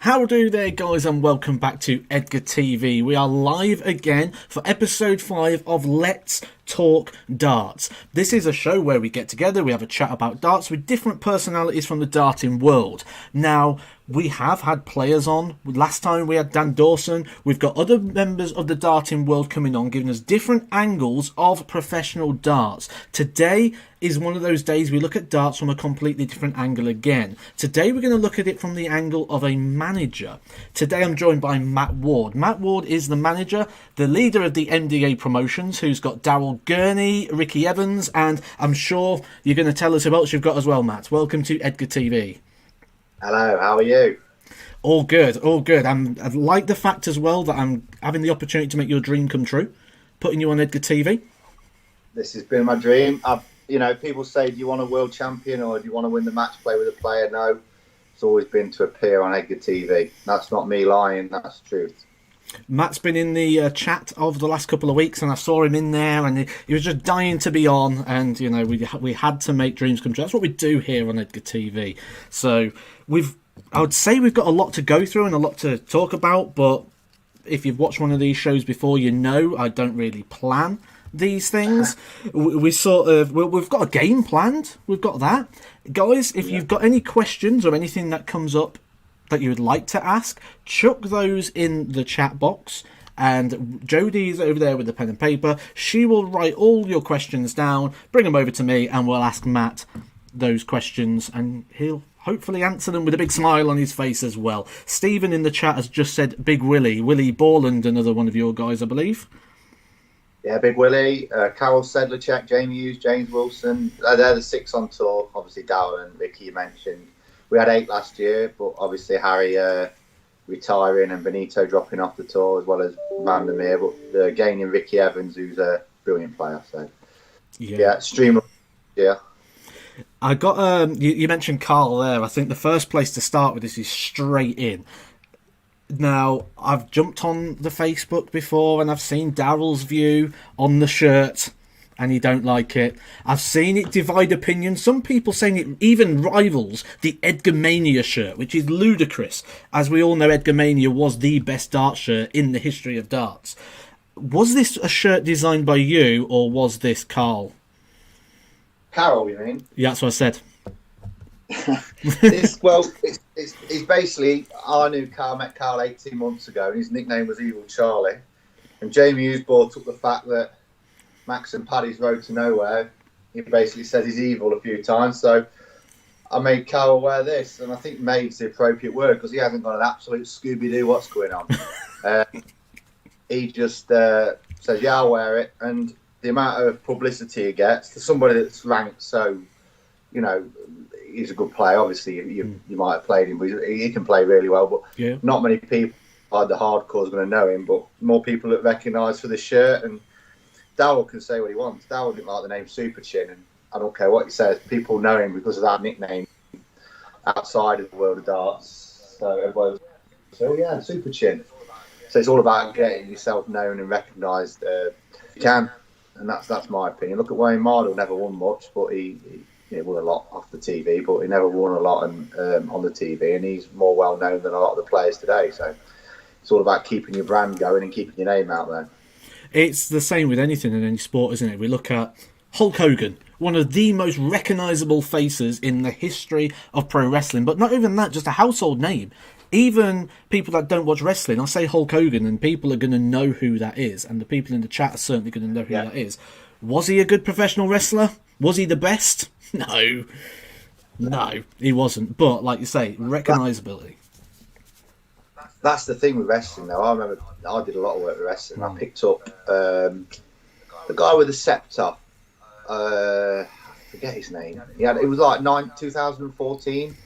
How do there, guys, and welcome back to Edgar TV. We are live again for episode 5 of Let's Talk Darts. This is a show where we get together, we have a chat about darts with different personalities from the darting world. Now, we have had players on. Last time we had Dan Dawson. We've got other members of the darting world coming on, giving us different angles of professional darts. Today is one of those days we look at darts from a completely different angle again. Today we're going to look at it from the angle of a manager. Today I'm joined by Matt Ward. Matt Ward is the manager, the leader of the MDA Promotions, who's got Daryl Gurney, Ricky Evans, and I'm sure you're going to tell us who else you've got as well, Matt. Welcome to Edgar TV. Hello, how are you? All good, all good. I like the fact as well that I'm having the opportunity to make your dream come true, putting you on Edgar TV. This has been my dream. People say, do you want a world champion or do you want to win the match play with a player? No, it's always been to appear on Edgar TV. That's not me lying, that's the truth. Matt's been in the chat over the last couple of weeks, and I saw him in there, and he was just dying to be on. And you know, we had to make dreams come true. That's what we do here on Edgar TV. So I would say we've got a lot to go through and a lot to talk about. But if you've watched one of these shows before, you know I don't really plan these things. We've got a game planned. We've got that, guys. If you've got any questions or anything that comes up that you would like to ask, chuck those in the chat box, and Jodie's over there with the pen and paper. She will write all your questions down, bring them over to me, and we'll ask Matt those questions, and he'll hopefully answer them with a big smile on his face as well. Stephen in the chat has just said Big Willie Borland, another one of your guys, I believe. Yeah, Big Willie, Karl Sedlacek, Jamie Hughes, James Wilson. They're the 6 on tour. Obviously, Darryl and Ricky you mentioned. We had 8 last year, but obviously Harry retiring and Benito dropping off the tour, as well as Vandermeer. But gaining Ricky Evans, who's a brilliant player. So yeah, stream. Yeah. I got you mentioned Karl there. I think the first place to start with this is straight in. Now, I've jumped on the Facebook before and I've seen Daryl's view on the shirt, and he don't like it. I've seen it divide opinion. Some people saying it even rivals the Edgar Mania shirt, which is ludicrous. As we all know, Edgar Mania was the best dart shirt in the history of darts. Was this a shirt designed by you, or was this Karl? Carroll, you mean? Yeah, that's what I said. It's basically, I knew Karl, met Karl 18 months ago, and his nickname was Evil Charlie. And Jamie Hughes brought up the fact that Max and Paddy's Road to Nowhere, he basically said he's evil a few times. So I made Karl wear this, and I think made's the appropriate word because he hasn't got an absolute Scooby-Doo what's going on. He just says, yeah, I'll wear it. And the amount of publicity he gets, for somebody that's ranked so, you know, he's a good player. Obviously, you might have played him, but he can play really well. But not many people, like the hardcore, is going to know him. But more people that recognise for the shirt. And Daryl can say what he wants. Daryl didn't like the name Super Chin, and I don't care what he says. People know him because of that nickname outside of the world of darts. So everybody, yeah, Super Chin. So it's all about getting yourself known and recognised. You can, and that's my opinion. Look at Wayne Mardle, never won much, but he won a lot off the TV, but he never won a lot on the TV, and he's more well known than a lot of the players today. So it's all about keeping your brand going and keeping your name out there. It's the same with anything in any sport, isn't it? We look at Hulk Hogan, one of the most recognisable faces in the history of pro wrestling, but not even that, just a household name. Even people that don't watch wrestling, I'll say Hulk Hogan, and people are going to know who that is, and the people in the chat are certainly going to know who that is. Was he a good professional wrestler? Was he the best? No, he wasn't. But, like you say, recognisability. That's the thing with wrestling, though. I remember I did a lot of work with wrestling. I picked up the guy with the scepter. I forget his name. It was like 2014.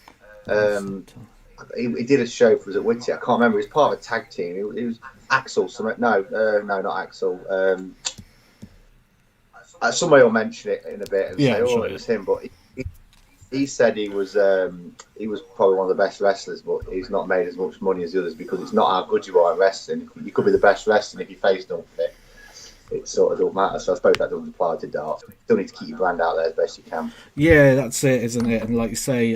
He did a show for us at Whitty. I can't remember. He was part of a tag team. It was Axel. No, not Axel. Somebody will mention it in a bit and say, "Oh, it was him." But he said he was probably one of the best wrestlers, but he's not made as much money as the others because it's not how good you are at wrestling. You could be the best wrestling if your face don't fit. It sort of don't matter. So I suppose that doesn't apply to darts. You still need to keep your brand out there as best you can. Yeah, that's it, isn't it? And like you say,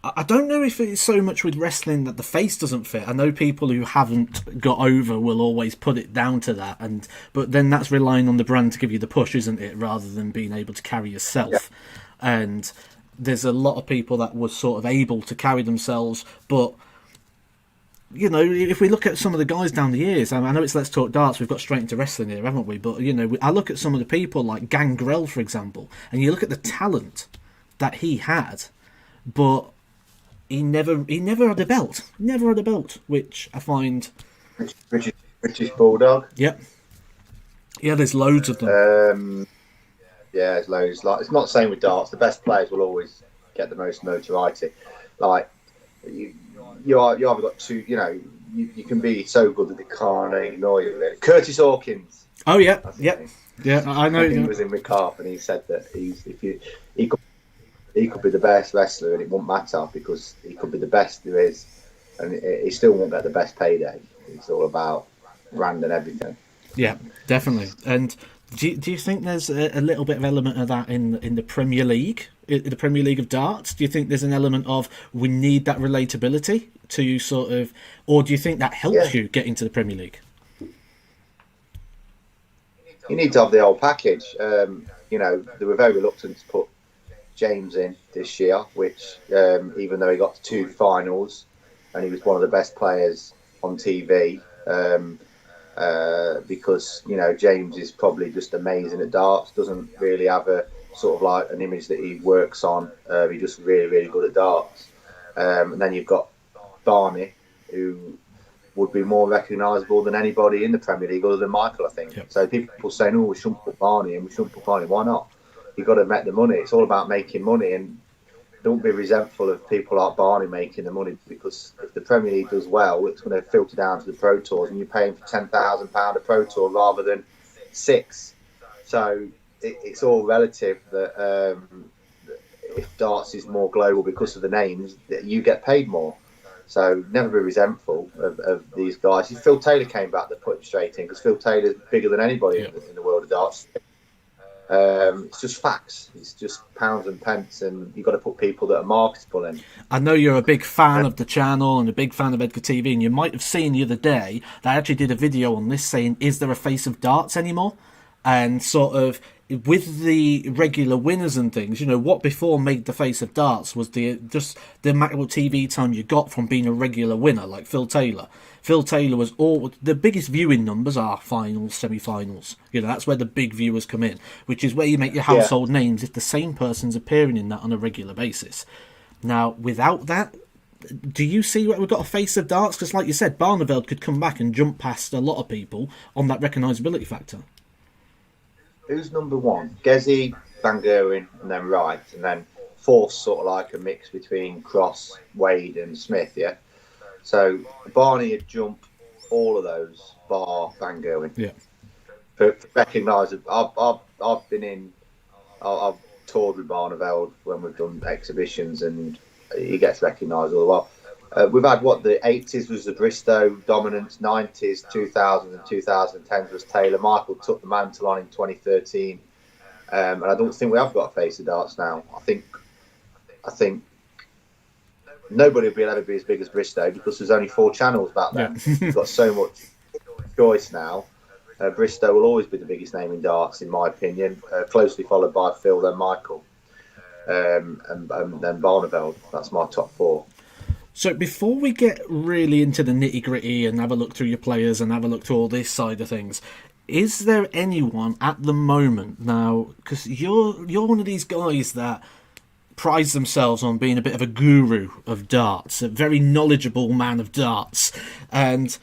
I don't know if it's so much with wrestling that the face doesn't fit. I know people who haven't got over will always put it down to that, but then that's relying on the brand to give you the push, isn't it, rather than being able to carry yourself. Yeah. And there's a lot of people that were sort of able to carry themselves, but you know, if we look at some of the guys down the years, I know it's Let's Talk Darts, we've got straight into wrestling here, haven't we? But, you know, I look at some of the people like Gangrel, for example, and you look at the talent that he had, but he never had a belt. Never had a belt, which I find... British Bulldog. Yep. Yeah, there's loads of them. Yeah, there's loads. Like, it's not the same with darts. The best players will always get the most notoriety. Like, you either got two, you know, you can be so good that they can't ignore you. Really. Curtis Hawkins. Oh yeah, yeah, I know. He was in Ric Flair, and he said that he could be the best wrestler, and it won't matter because he could be the best there is, and he still won't get the best payday. It's all about brand and everything. Yeah, definitely. And do you think there's a little bit of element of that in the Premier League? In the Premier League of darts, do you think there's an element of we need that relatability to sort of, or do you think that helps you get into the Premier League? You need to have the whole package. You know, they were very reluctant to put James in this year, which even though he got to 2 finals and he was one of the best players on TV, because, you know, James is probably just amazing at darts, doesn't really have a sort of like an image that he works on. He's just really, really good at darts. And then you've got Barney, who would be more recognisable than anybody in the Premier League other than Michael, I think. Yep. So people saying, oh, we shouldn't put Barney in, we shouldn't put Barney. Why not? You've got to make the money. It's all about making money, and don't be resentful of people like Barney making the money, because if the Premier League does well, it's going to filter down to the Pro Tours, and you're paying for £10,000 a Pro Tour rather than 6. So it's all relative that if darts is more global because of the names, that you get paid more. So never be resentful of these guys. Phil Taylor came back to put him straight in, because Phil Taylor's bigger than anybody in the world of darts. It's just facts. It's just pounds and pence, and you've got to put people that are marketable in. I know you're a big fan of the channel and a big fan of Edgar TV, and you might have seen the other day that I actually did a video on this saying, is there a face of darts anymore? And sort of with the regular winners and things, you know, what before made the face of darts was the amount of TV time you got from being a regular winner, like Phil Taylor. Phil Taylor was all the biggest viewing numbers are finals, semi-finals. You know, that's where the big viewers come in, which is where you make your household names if the same person's appearing in that on a regular basis. Now, without that, do you see what we've got a face of darts? Because, like you said, Barneveld could come back and jump past a lot of people on that recognisability factor. Who's number 1? Gezi, Van Gerwen, and then Wright, and then Force, sort of like a mix between Cross, Wade, and Smith. Yeah. So Barney had jumped all of those, bar Van Gerwen. Yeah. For recognisable, I've toured with Barneveld when we've done exhibitions, and he gets recognised all the while. We've had the 80s was the Bristow dominance, 90s, 2000s and 2010s was Taylor. Michael took the mantle on in 2013, and I don't think we have got a face of darts now. I think nobody will ever be as big as Bristow, because there's only 4 channels back then. We've got so much choice now. Bristow will always be the biggest name in darts, in my opinion, closely followed by Phil, then Michael, and then Barneveld. That's my top 4. So before we get really into the nitty-gritty and have a look through your players and have a look through all this side of things, is there anyone at the moment now, because you're one of these guys that prides themselves on being a bit of a guru of darts, a very knowledgeable man of darts, and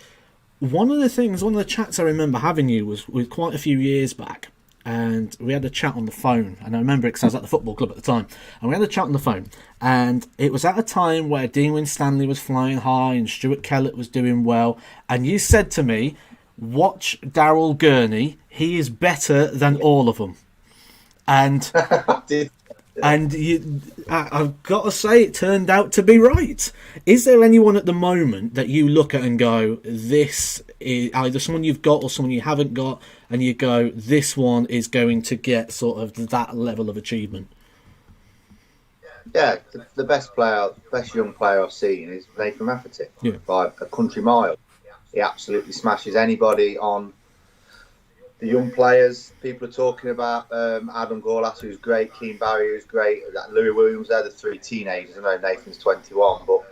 one of the chats I remember having you was quite a few years back, and we had a chat on the phone, and I remember it because I was at the football club at the time, and we had a chat on the phone, and it was at a time where Dean Winstanley was flying high and Stuart Kellett was doing well, and you said to me, watch Daryl Gurney, he is better than all of them. And I've got to say, it turned out to be right. Is there anyone at the moment that you look at and go, this is either someone you've got or someone you haven't got, and you go, this one is going to get sort of that level of achievement? Yeah, the best young player I've seen is Nathan Rafferty Yeah. by a country mile. He absolutely smashes anybody on the young players. People are talking about Adam Gorlas, who's great, Keane Barry, who's great, that Louis Williams. They're the three teenagers. I know Nathan's 21, but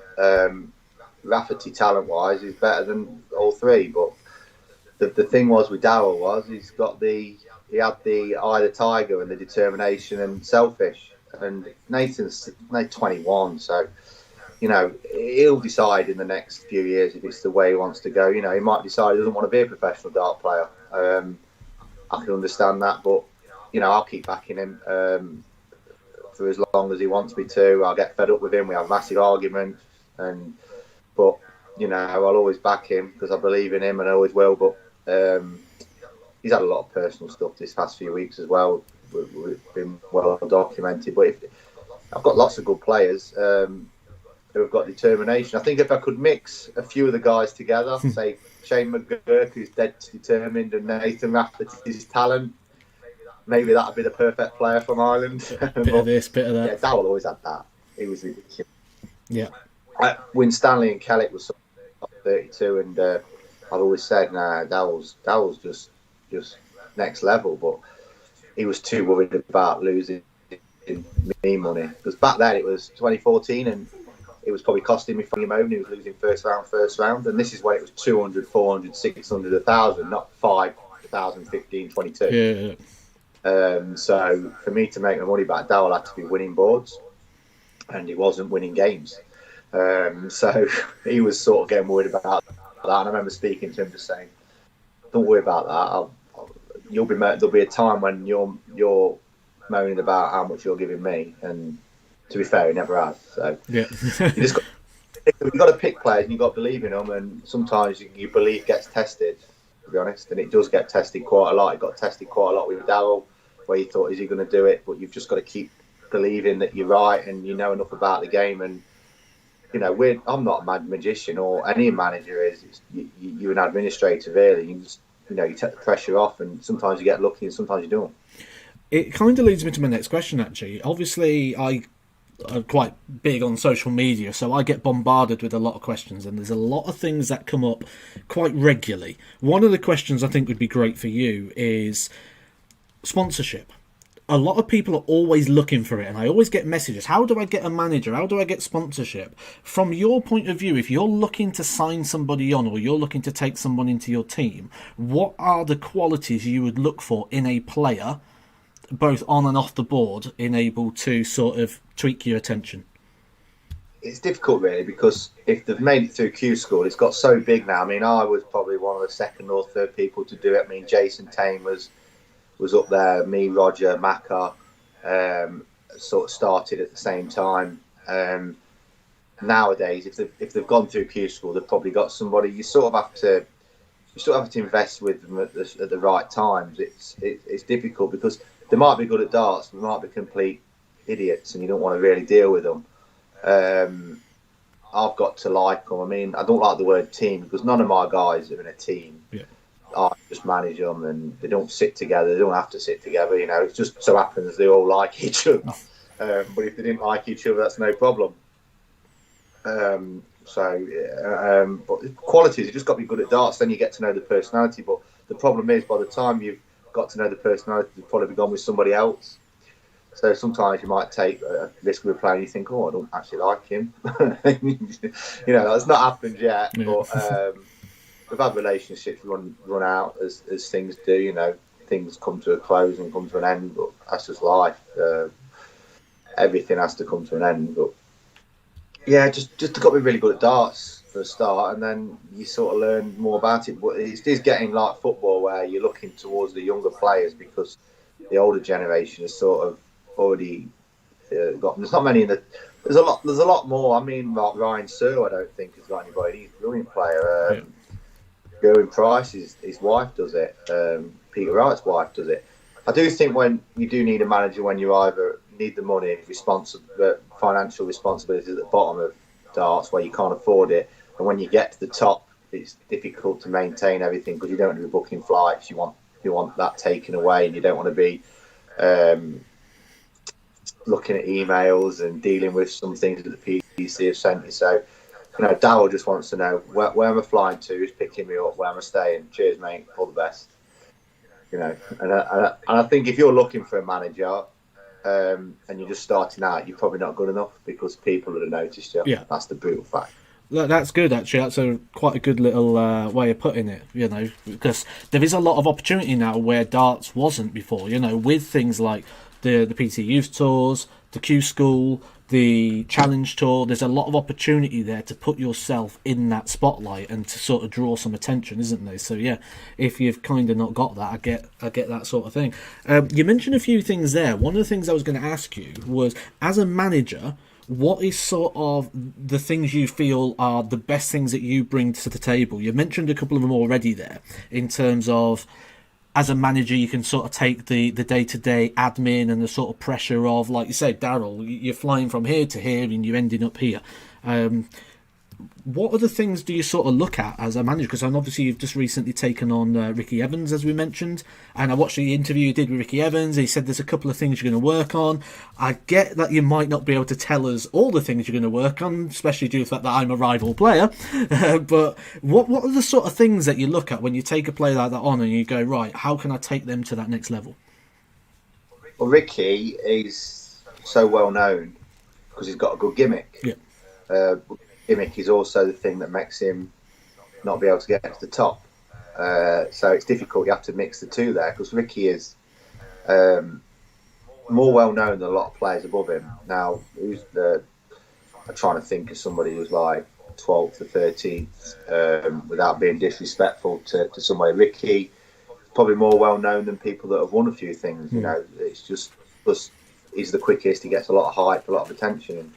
Rafferty, talent-wise, is better than all three. But the thing was with Daryl was he had the eye of the tiger and the determination and selfish. And Nathan's 21, so he'll decide in the next few years if it's the way he wants to go. He might decide he doesn't want to be a professional dart player. I can understand that, but I'll keep backing him for as long as he wants me to. I'll get fed up with him. We have massive arguments, but I'll always back him because I believe in him and I always will. But he's had a lot of personal stuff this past few weeks as well. We've been well documented. But I've got lots of good players who have got determination. I think if I could mix a few of the guys together, say Shane McGurk, who's dead determined, and Nathan Rafferty's talent, maybe that'd be the perfect player from Ireland. Bit of this, bit of that. Yeah, Dowell always had that. He was ridiculous. Yeah. When Stanley and Kellett was 32, and I've always said, nah, Dowell's just next level, but he was too worried about losing me money. Because back then it was 2014 and it was probably costing me from him own. He was losing first round. And this is when it was 200, 400, 600, 1,000, not 5,000, 15, 22. Yeah. So for me to make my money back, Dowell had to be winning boards. And he wasn't winning games. So he was sort of getting worried about that. And I remember speaking to him just saying, don't worry about that. There'll be a time when you're moaning about how much you're giving me. And to be fair, he never has. So yeah. you've got to pick players and you've got to believe in them. And sometimes your belief gets tested, to be honest. And it does get tested quite a lot. It got tested quite a lot with Daryl, where you thought, is he going to do it? But you've just got to keep believing that you're right and you know enough about the game. And I'm not a mad magician, or any manager is. You're an administrator, really. You just you take the pressure off, and sometimes you get lucky and sometimes you don't. It kind of leads me to my next question, actually. Obviously, I'm quite big on social media, so I get bombarded with a lot of questions, and there's a lot of things that come up quite regularly. One of the questions I think would be great for you is sponsorship. A lot of people are always looking for it, and I always get messages, how do I get a manager? How do I get sponsorship? From your point of view, if you're looking to sign somebody on or you're looking to take someone into your team, what are the qualities you would look for in a player, both on and off the board, able to sort of tweak your attention? It's difficult, really, because if they've made it through Q School, it's got so big now. I mean, I was probably one of the second or third people to do it. I mean, Jason Tame was up there, me, Roger, Macca, sort of started at the same time. Nowadays, if they've gone through Q School, they've probably got somebody. You sort of have to invest with them at the right times. It's difficult because they might be good at darts, but they might be complete idiots, and you don't want to really deal with them. I've got to like them. I mean, I don't like the word team because none of my guys are in a team. Yeah. I just manage them, and they don't sit together. They don't have to sit together. It just so happens they all like each other. But if they didn't like each other, that's no problem. But qualities, you just got to be good at darts. Then you get to know the personality. But the problem is, by the time you've got to know the personality, you've probably be gone with somebody else. So sometimes you might take a risk with a player and you think, oh, I don't actually like him. That's not happened yet. Yeah. But we've had relationships run out as things do. Things come to a close and come to an end, but that's just life. Everything has to come to an end. But yeah, just got to be really good at darts for a start, and then you sort of learn more about it. But it is getting like football, where you're looking towards the younger players because the older generation is sort of already got. There's not many in the. There's a lot more. I mean, like Ryan Searle, I don't think has got anybody. He's a brilliant player. Gerwin Price, his wife does it. Peter Wright's wife does it. I do think when you do need a manager, when you either need the money, financial responsibility at the bottom of darts where you can't afford it, and when you get to the top, it's difficult to maintain everything because you don't want to be booking flights. You want that taken away, and you don't want to be looking at emails and dealing with some things that the PC have sent you. So, Darryl just wants to know where am I flying to, who's picking me up, where am I staying. Cheers, mate. All the best. And I think if you're looking for a manager and you're just starting out, you're probably not good enough because people would have noticed you. Yeah. That's the brutal fact. That's good, actually. That's quite a good little way of putting it, because there is a lot of opportunity now where darts wasn't before, with things like the PT Youth Tours, the Q School, the Challenge Tour. There's a lot of opportunity there to put yourself in that spotlight and to sort of draw some attention, isn't there? So, yeah, if you've kind of not got that, I get that sort of thing. You mentioned a few things there. One of the things I was going to ask you was, as a manager, what is sort of the things you feel are the best things that you bring to the table? You mentioned a couple of them already there, in terms of, as a manager, you can sort of take the day-to-day admin and the sort of pressure of, like you said, Daryl, you're flying from here to here and you're ending up here. What other things do you sort of look at as a manager? Because obviously you've just recently taken on Ricky Evans, as we mentioned, and I watched the interview you did with Ricky Evans. He said there's a couple of things you're going to work on. I get that you might not be able to tell us all the things you're going to work on, especially due to the fact that I'm a rival player. But what are the sort of things that you look at when you take a player like that on and you go, right, how can I take them to that next level? Well, Ricky is so well known because he's got a good gimmick. Yeah. Gimmick is also the thing that makes him not be able to get to the top. So it's difficult. You have to mix the two there because Ricky is more well known than a lot of players above him. Now, I'm trying to think of somebody who's like 12th or 13th without being disrespectful to somebody. Ricky is probably more well known than people that have won a few things. It's just he's the quickest. He gets a lot of hype, a lot of attention.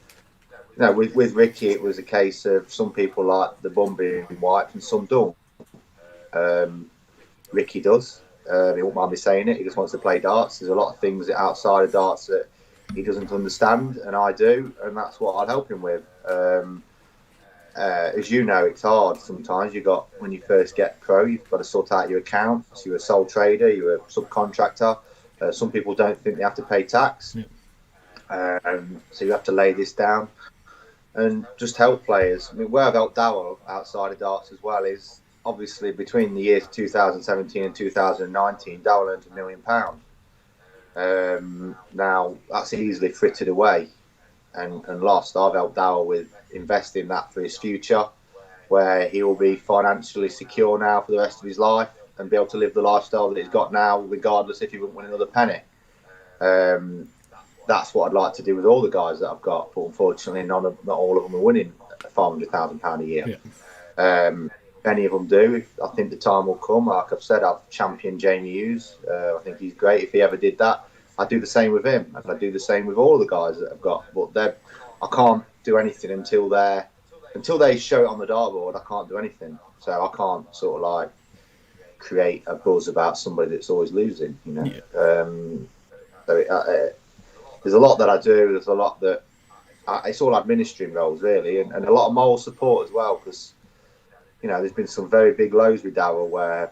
With Ricky, it was a case of some people like the bum being wiped and some don't. Ricky does. He won't mind me saying it. He just wants to play darts. There's a lot of things outside of darts that he doesn't understand, and I do, and that's what I'd help him with. As you know, it's hard sometimes. When you first get pro, you've got to sort out your accounts. You're a sole trader. You're a subcontractor. Some people don't think they have to pay tax, so you have to lay this down and just help players. I mean, where I've helped Daryl outside of darts as well is obviously between the years 2017 and 2019, Daryl earned £1 million. Now, that's easily frittered away and lost. I've helped Daryl with investing that for his future, where he will be financially secure now for the rest of his life and be able to live the lifestyle that he's got now, regardless if he wouldn't win another penny. That's what I'd like to do with all the guys that I've got, but unfortunately not all of them are winning £500,000 a year. Yeah. Many of them do. I think the time will come. Like I've said, I've championed Jamie Hughes. I think he's great. If he ever did that, I'd do the same with him, and I'd do the same with all the guys that I've got. But I can't do anything until they show it on the dartboard. I can't do anything. So I can't sort of like create a buzz about somebody that's always losing. Yeah. There's a lot that I do. There's a lot that it's all administering roles really, and a lot of moral support as well. Because there's been some very big lows with Daryl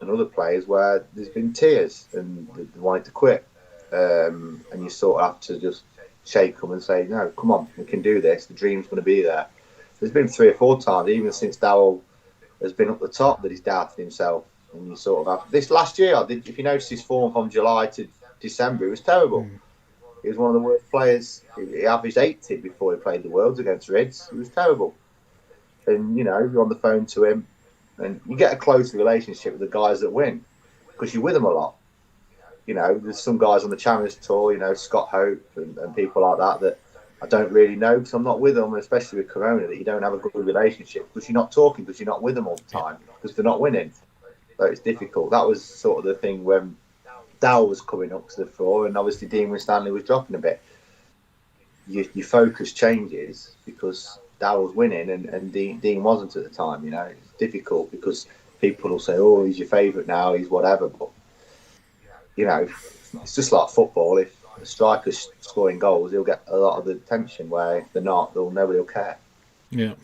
and other players where there's been tears and they wanted to quit, and you sort of have to just shake them and say, no, come on, we can do this. The dream's going to be there. There's been 3 or 4 times, even since Daryl has been up the top, that he's doubted himself, and you sort of have. This last year, if you notice his form from July to December, it was terrible. He was one of the worst players. He averaged 80 before he played the Worlds against Rids. It was terrible. And you're on the phone to him, and you get a close relationship with the guys that win because you're with them a lot. There's some guys on the Challenge Tour, Scott Hope and people like that I don't really know because I'm not with them, especially with Corona, that you don't have a good relationship because you're not talking, because you're not with them all the time, because they're not winning. So it's difficult. That was sort of the thing when Dow was coming up to the fore, and obviously Dean Winstanley was dropping a bit. Your focus changes because Dow was winning and Dean wasn't at the time. It's difficult because people will say, "Oh, he's your favourite now. He's whatever." But it's just like football. If the striker's scoring goals, he'll get a lot of the attention. Where if they're not, nobody will care. Yeah.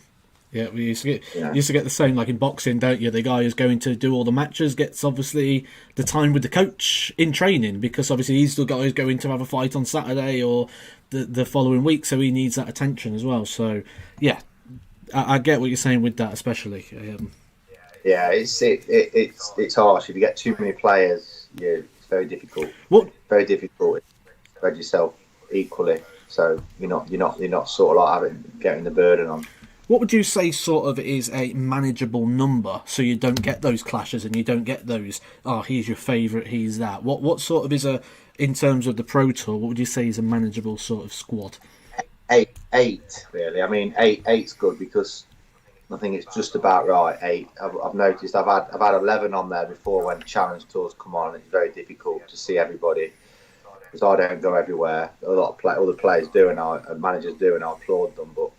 Yeah, we used to get You know? used to get the same like in boxing, don't you? The guy who's going to do all the matches gets obviously the time with the coach in training because obviously he's the guy who's going to have a fight on Saturday or the following week, so he needs that attention as well. So yeah, I get what you're saying with that, especially. Yeah, it's harsh. If you get too many players, yeah, it's very difficult. What? Very difficult to spread yourself equally. So you're not sort of like getting the burden on. What would you say sort of is a manageable number so you don't get those clashes and you don't get those, oh, he's your favourite, he's that. What sort of is in terms of the Pro Tour, what would you say is a manageable sort of squad? Eight, really. I mean, eight's good because I think it's just about right. Eight. I've noticed I've had 11 on there before when challenge tours come on, and it's very difficult to see everybody because I don't go everywhere. A lot of other players do, and managers do, and I applaud them. But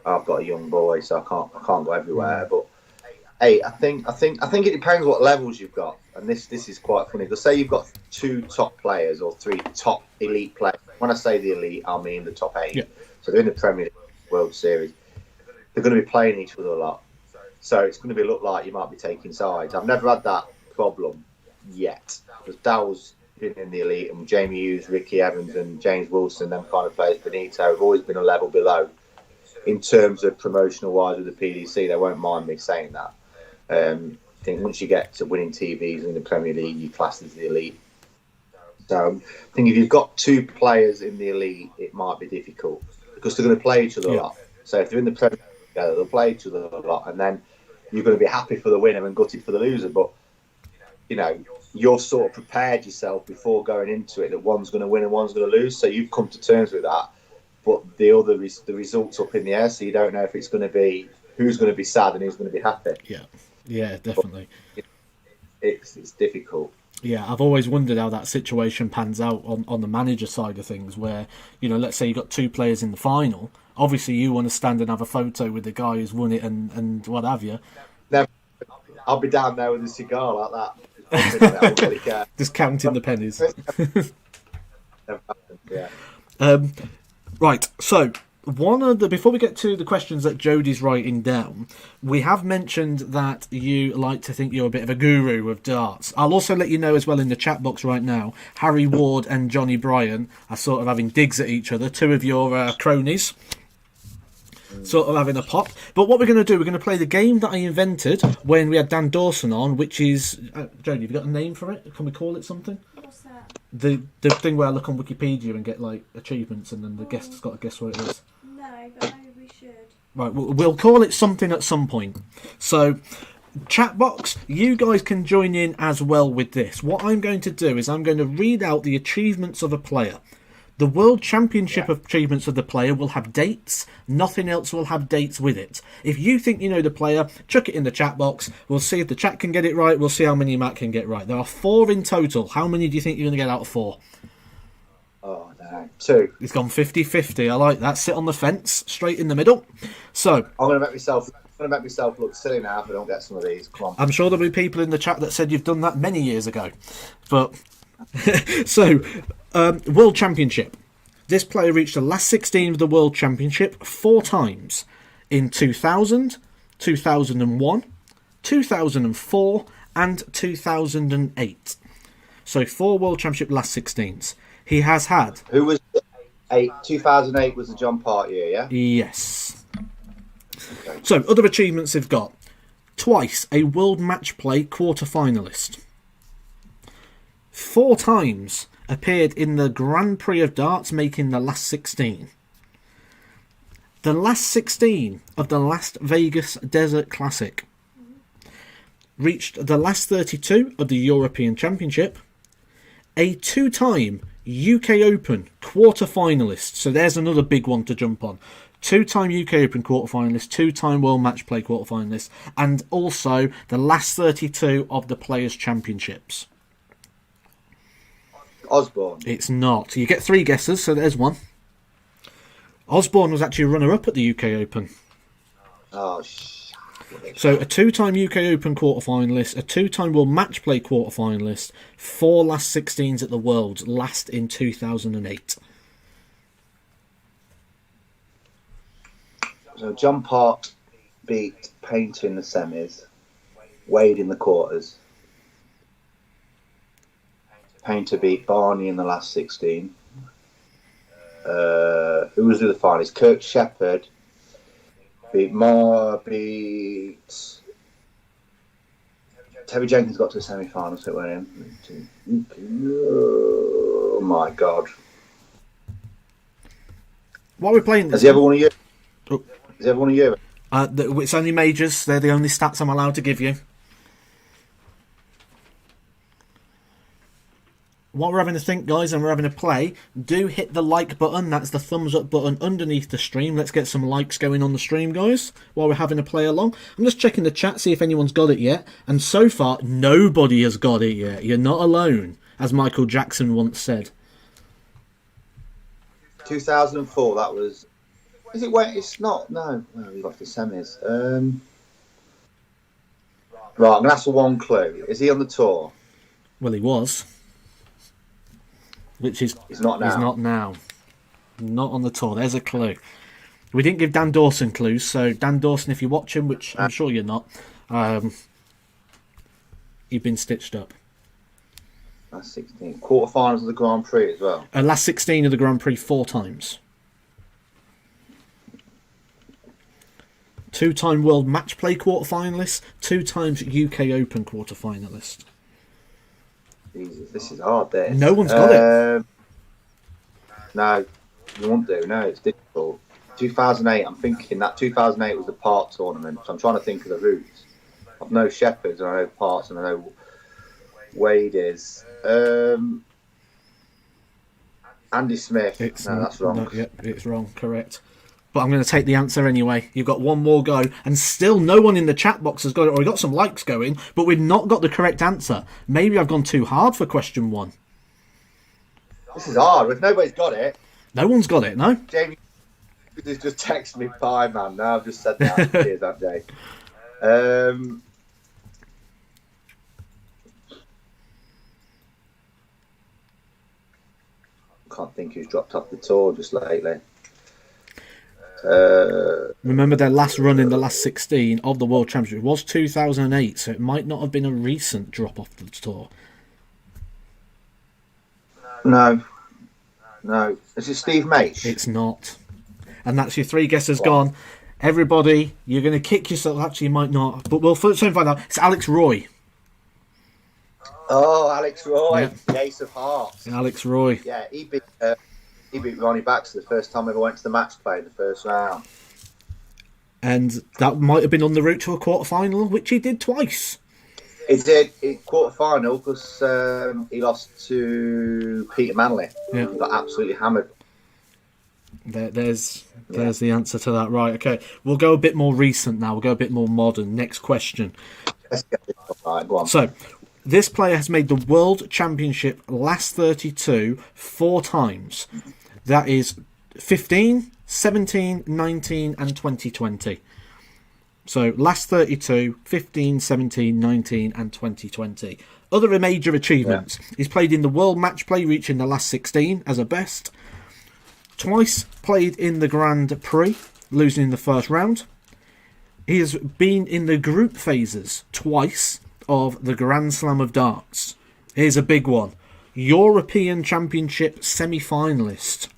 I've got a young boy, so I can't go everywhere. But eight, I think it depends what levels you've got, and this is quite funny because say you've got 2 top players or 3 top elite players. When I say the elite, I mean the top 8. Yeah. So they're in the Premier League, World Series. They're going to be playing each other a lot, so it's going to look like you might be taking sides. I've never had that problem yet because Daryl's been in the elite, and Jamie Hughes, Ricky Evans, and James Wilson, them kind of players, Benito, have always been a level below. In terms of promotional wise with the PDC, they won't mind me saying that. I think once you get to winning TVs in the Premier League, you're classed as the elite. So I think if you've got 2 players in the elite, it might be difficult because they're going to play each other a lot. So if they're in the Premier League together, they'll play each other a lot, and then you're going to be happy for the winner and gutted for the loser. But you're sort of prepared yourself before going into it that one's going to win and one's going to lose. So you've come to terms with that. But the results up in the air, so you don't know if it's going to be who's going to be sad and who's going to be happy. Yeah, definitely. It's difficult. Yeah, I've always wondered how that situation pans out on the manager side of things, where let's say you've got 2 players in the final. Obviously, you want to stand and have a photo with the guy who's won it and what have you. Never. I'll be down there with a cigar like that. I don't really care. Just counting the pennies. Never happened, yeah. Right, so before we get to the questions that Jodie's writing down, we have mentioned that you like to think you're a bit of a guru of darts. I'll also let you know as well in the chat box right now, Harry Ward and Johnny Bryan are sort of having digs at each other, 2 of your cronies. Sort of having a pop. But what we're going to do, we're going to play the game that I invented when we had Dan Dawson on, which is... Jodie, have you got a name for it? Can we call it something? What's that? The thing where I look on Wikipedia and get like achievements and then the guest's got to guess what it is. No, but maybe we should. Right, we'll call it something at some point. So, chat box, you guys can join in as well with this. What I'm going to do is I'm going to read out the achievements of a player. The World Championship of achievements of the player will have dates. Nothing else will have dates with it. If you think you know the player, chuck it in the chat box. We'll see if the chat can get it right. We'll see how many Matt can get right. There are 4 in total. How many do you think you're going to get out of 4? Oh, no. 2. It's gone 50-50. I like that. Sit on the fence, straight in the middle. So I'm going to make myself look silly now if I don't get some of these. Come on. I'm sure there'll be people in the chat that said you've done that many years ago. But so, World Championship. This player reached the last 16 of the World Championship 4 times. In 2000, 2001, 2004 and 2008. So 4 World Championship last 16s. He has had... Who was 2008 was the John Part year, yeah? Yes. Okay. So, other achievements they've got. Twice a World Match Play quarter-finalist. 4 times appeared in the Grand Prix of Darts, making the last 16. The last 16 of the last Vegas Desert Classic. Reached the last 32 of the European Championship. A 2-time UK Open quarter-finalist. So there's another big one to jump on. 2-time UK Open quarter-finalist, 2-time World Match Play quarter-finalist, and also the last 32 of the Players' Championships. Osborne. It's not. You get 3 guesses, so there's 1. Osborne was actually runner-up at the UK Open. Oh, So a 2-time UK Open quarter-finalist, a 2-time World Match Play quarter-finalist, 4 last 16s at the Worlds, last in 2008. So John Park beat Painter in the semis, Wade in the quarters. Painter beat Barney in the last 16. Who was the other finalist? Kirk Shepherd beat Terry Jenkins got to the semi-final, so it went in. Oh my God! While we're playing this, has he ever won a year? Oh. Has he ever won a year? It's only majors. They're the only stats I'm allowed to give you. While we're having a think, guys, and we're having a play, do hit the like button. That's the thumbs up button underneath the stream. Let's get some likes going on the stream, guys, while we're having a play along. I'm just checking the chat, see if anyone's got it yet. And so far, nobody has got it yet. You're not alone, as Michael Jackson once said. 2004, that was... Is it... Wait, it's not... No, we got the semis. Right, I'm going to ask for one clue. Is he on the tour? Well, he was. Which is... He's not now. He's not now. Not on the tour. There's a clue. We didn't give Dan Dawson clues, so Dan Dawson, if you're watching, which I'm sure you're not, you've been stitched up. Last 16. Quarterfinals of the Grand Prix as well. Last 16 of the Grand Prix 4 times. 2-time World Match Play quarterfinalist, 2 times UK Open quarterfinalist. Jesus, this is hard. This. No one's got it. No, you won't do. No, it's difficult. 2008. I'm thinking that 2008 was the Park tournament. So I'm trying to think of the routes. I know Shepherds, and I know Parks, and I know Wade is. Andy Smith. No, that's wrong. No, yep, it's wrong. Correct. But I'm going to take the answer anyway. You've got one more go, and still no one in the chat box has got it, or we got some likes going, but we've not got the correct answer. Maybe I've gone too hard for question 1. This is hard. If nobody's got it, no one's got it. No. Jamie just texted me, "Bye, man." Now I've just said that. Cheers, that day. Can't think who's dropped off the tour just lately. Remember their last run in the last 16 of the World Championship was 2008, so it might not have been a recent drop off the tour. No. Is it Steve Mase? It's not. And that's your 3 guesses gone. Everybody, you're going to kick yourself. Actually, you might not, but we'll soon find out. It's Alex Roy. Oh, Alex Roy, Yeah. the Ace of Hearts. Alex Roy. Yeah, he beat Ronnie Baxter the first time I ever went to the match play in the first round. And that might have been on the route to a quarter-final, which he did twice. He did quarter-final because he lost to Peter Manley. Yeah. He got absolutely hammered. There's the answer to that. Right, okay. We'll go a bit more recent now. We'll go a bit more modern. Next question. Let's get this right, go on. So, this player has made the World Championship last 32 4 times. That is 15, 17, 19 and 2020. So last 32, 15, 17, 19 and 2020. Other major achievements. Yeah. He's played in the World Match Play, reaching the last 16 as a best. Twice played in the Grand Prix, losing in the first round. He has been in the group phases twice of the Grand Slam of Darts. Here's a big one. European Championship semi-finalist.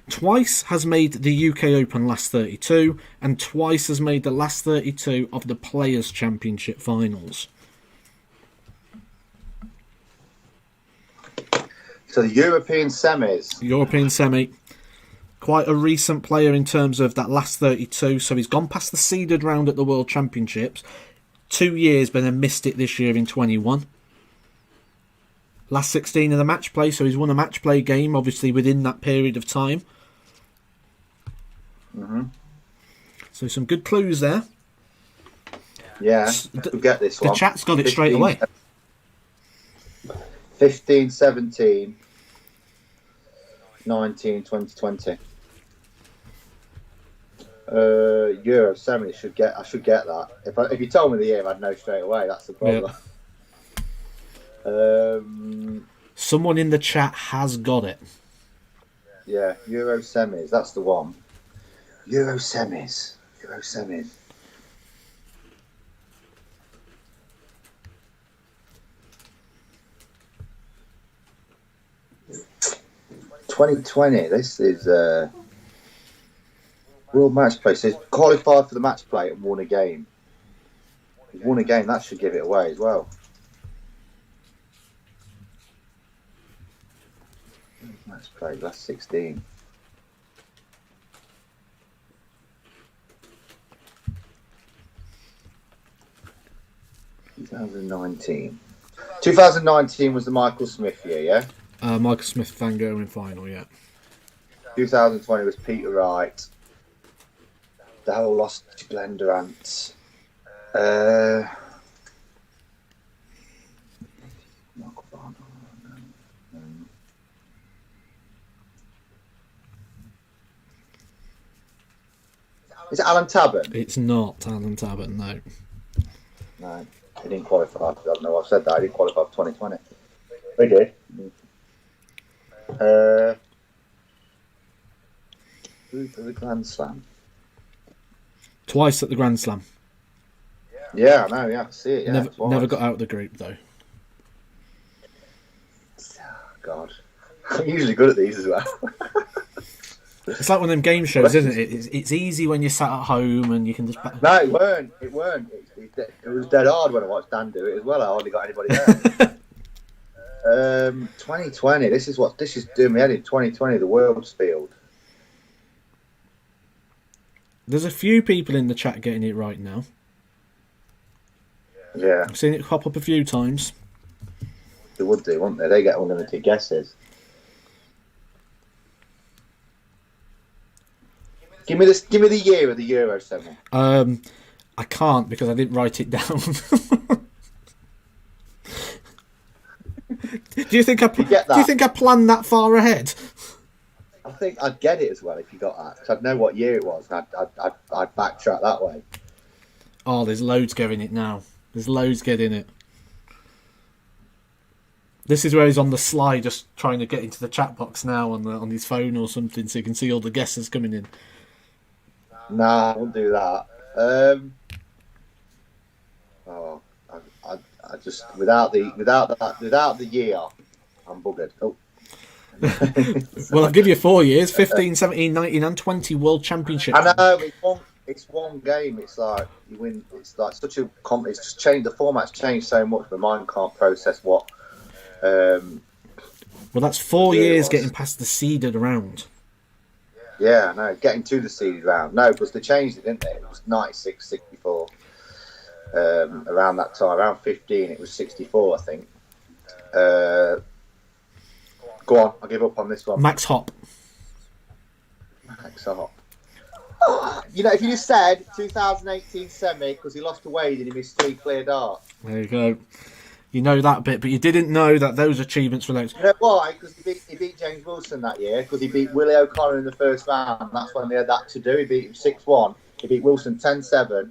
Twice has made the UK Open last 32 and twice has made the last 32 of the Players' Championship finals. So the European semis. European semi. Quite a recent player in terms of that last 32. So he's gone past the seeded round at the World Championships. 2 years, but then missed it this year in 21. Last 16 of the match play, so he's won a match play game, obviously, within that period of time. Mm-hmm. So some good clues there. Yeah, we'll get this one. The chat's got it straight away. 15, 17, 19, 2020. Euro semi I should get that. If you told me the year, I'd know straight away. That's the problem. Yeah. Someone in the chat has got it. Yeah, Euro semis. That's the one. Euro semis. Euro semis. "2020. This is World Match Play. So he's qualified for the match play and won a game. He's won a game. That should give it away as well. Match play. Last 16. "2019. 2019 was the Michael Smith year, yeah? Michael Smith Van Gogh in final, yeah. 2020 was Peter Wright. Daryl lost to Glenn Durant. Is it Alan Tabbitt? It's not Alan Tabbitt, no. No, he didn't qualify. I don't know. I've said that. He didn't qualify for 2020. He did. Who for the Grand Slam? Twice at the Grand Slam. Yeah, I know. Yeah, I see it. Yeah, Never got out of the group, though. Oh, God. I'm usually good at these as well. It's like one of them game shows, isn't it? It's easy when you're sat at home and you can just... No, it weren't. It was dead hard when I watched Dan do it as well. I hardly got anybody there. 2020. This is doing me head in. 2020, the World's Field. There's a few people in the chat getting it right now. Yeah. I've seen it pop up a few times. They would do, wouldn't they? They get unlimited guesses. Give me the year of the Euro 7. I can't because I didn't write it down. Do you think I planned that far ahead? I think I'd get it as well if you got that. Because I'd know what year it was, and I'd backtrack that way. Oh, there's loads getting it now. There's loads getting it. This is where he's on the sly, just trying to get into the chat box now on his phone or something, so you can see all the guesses coming in. Nah, I won't do that. I just without the year, I'm buggered. Oh. Well, I'll give you 4 years: 15, 17, 19, and 20 World Championships. I know it's one game. It's like you win. It's like such a it's just changed. The format's changed so much. My mind can't process what. Well, that's 4 years getting past the seeded round. Yeah, no, getting to the seeded round. No, because they changed it, didn't they? It was 96, 64. Around that time, around 15, it was 64, I think. Go on, I'll give up on this one. Max Hopp. Max Hopp. You know, if you just said 2018 semi, because he lost to Wade and he missed 3 clear darts. There you go. You know that bit, but you didn't know that those achievements were those. You know why? Because he beat James Wilson that year, because he beat Willie O'Connor in the first round. That's when they had that to do. He beat him 6-1. He beat Wilson 10-7.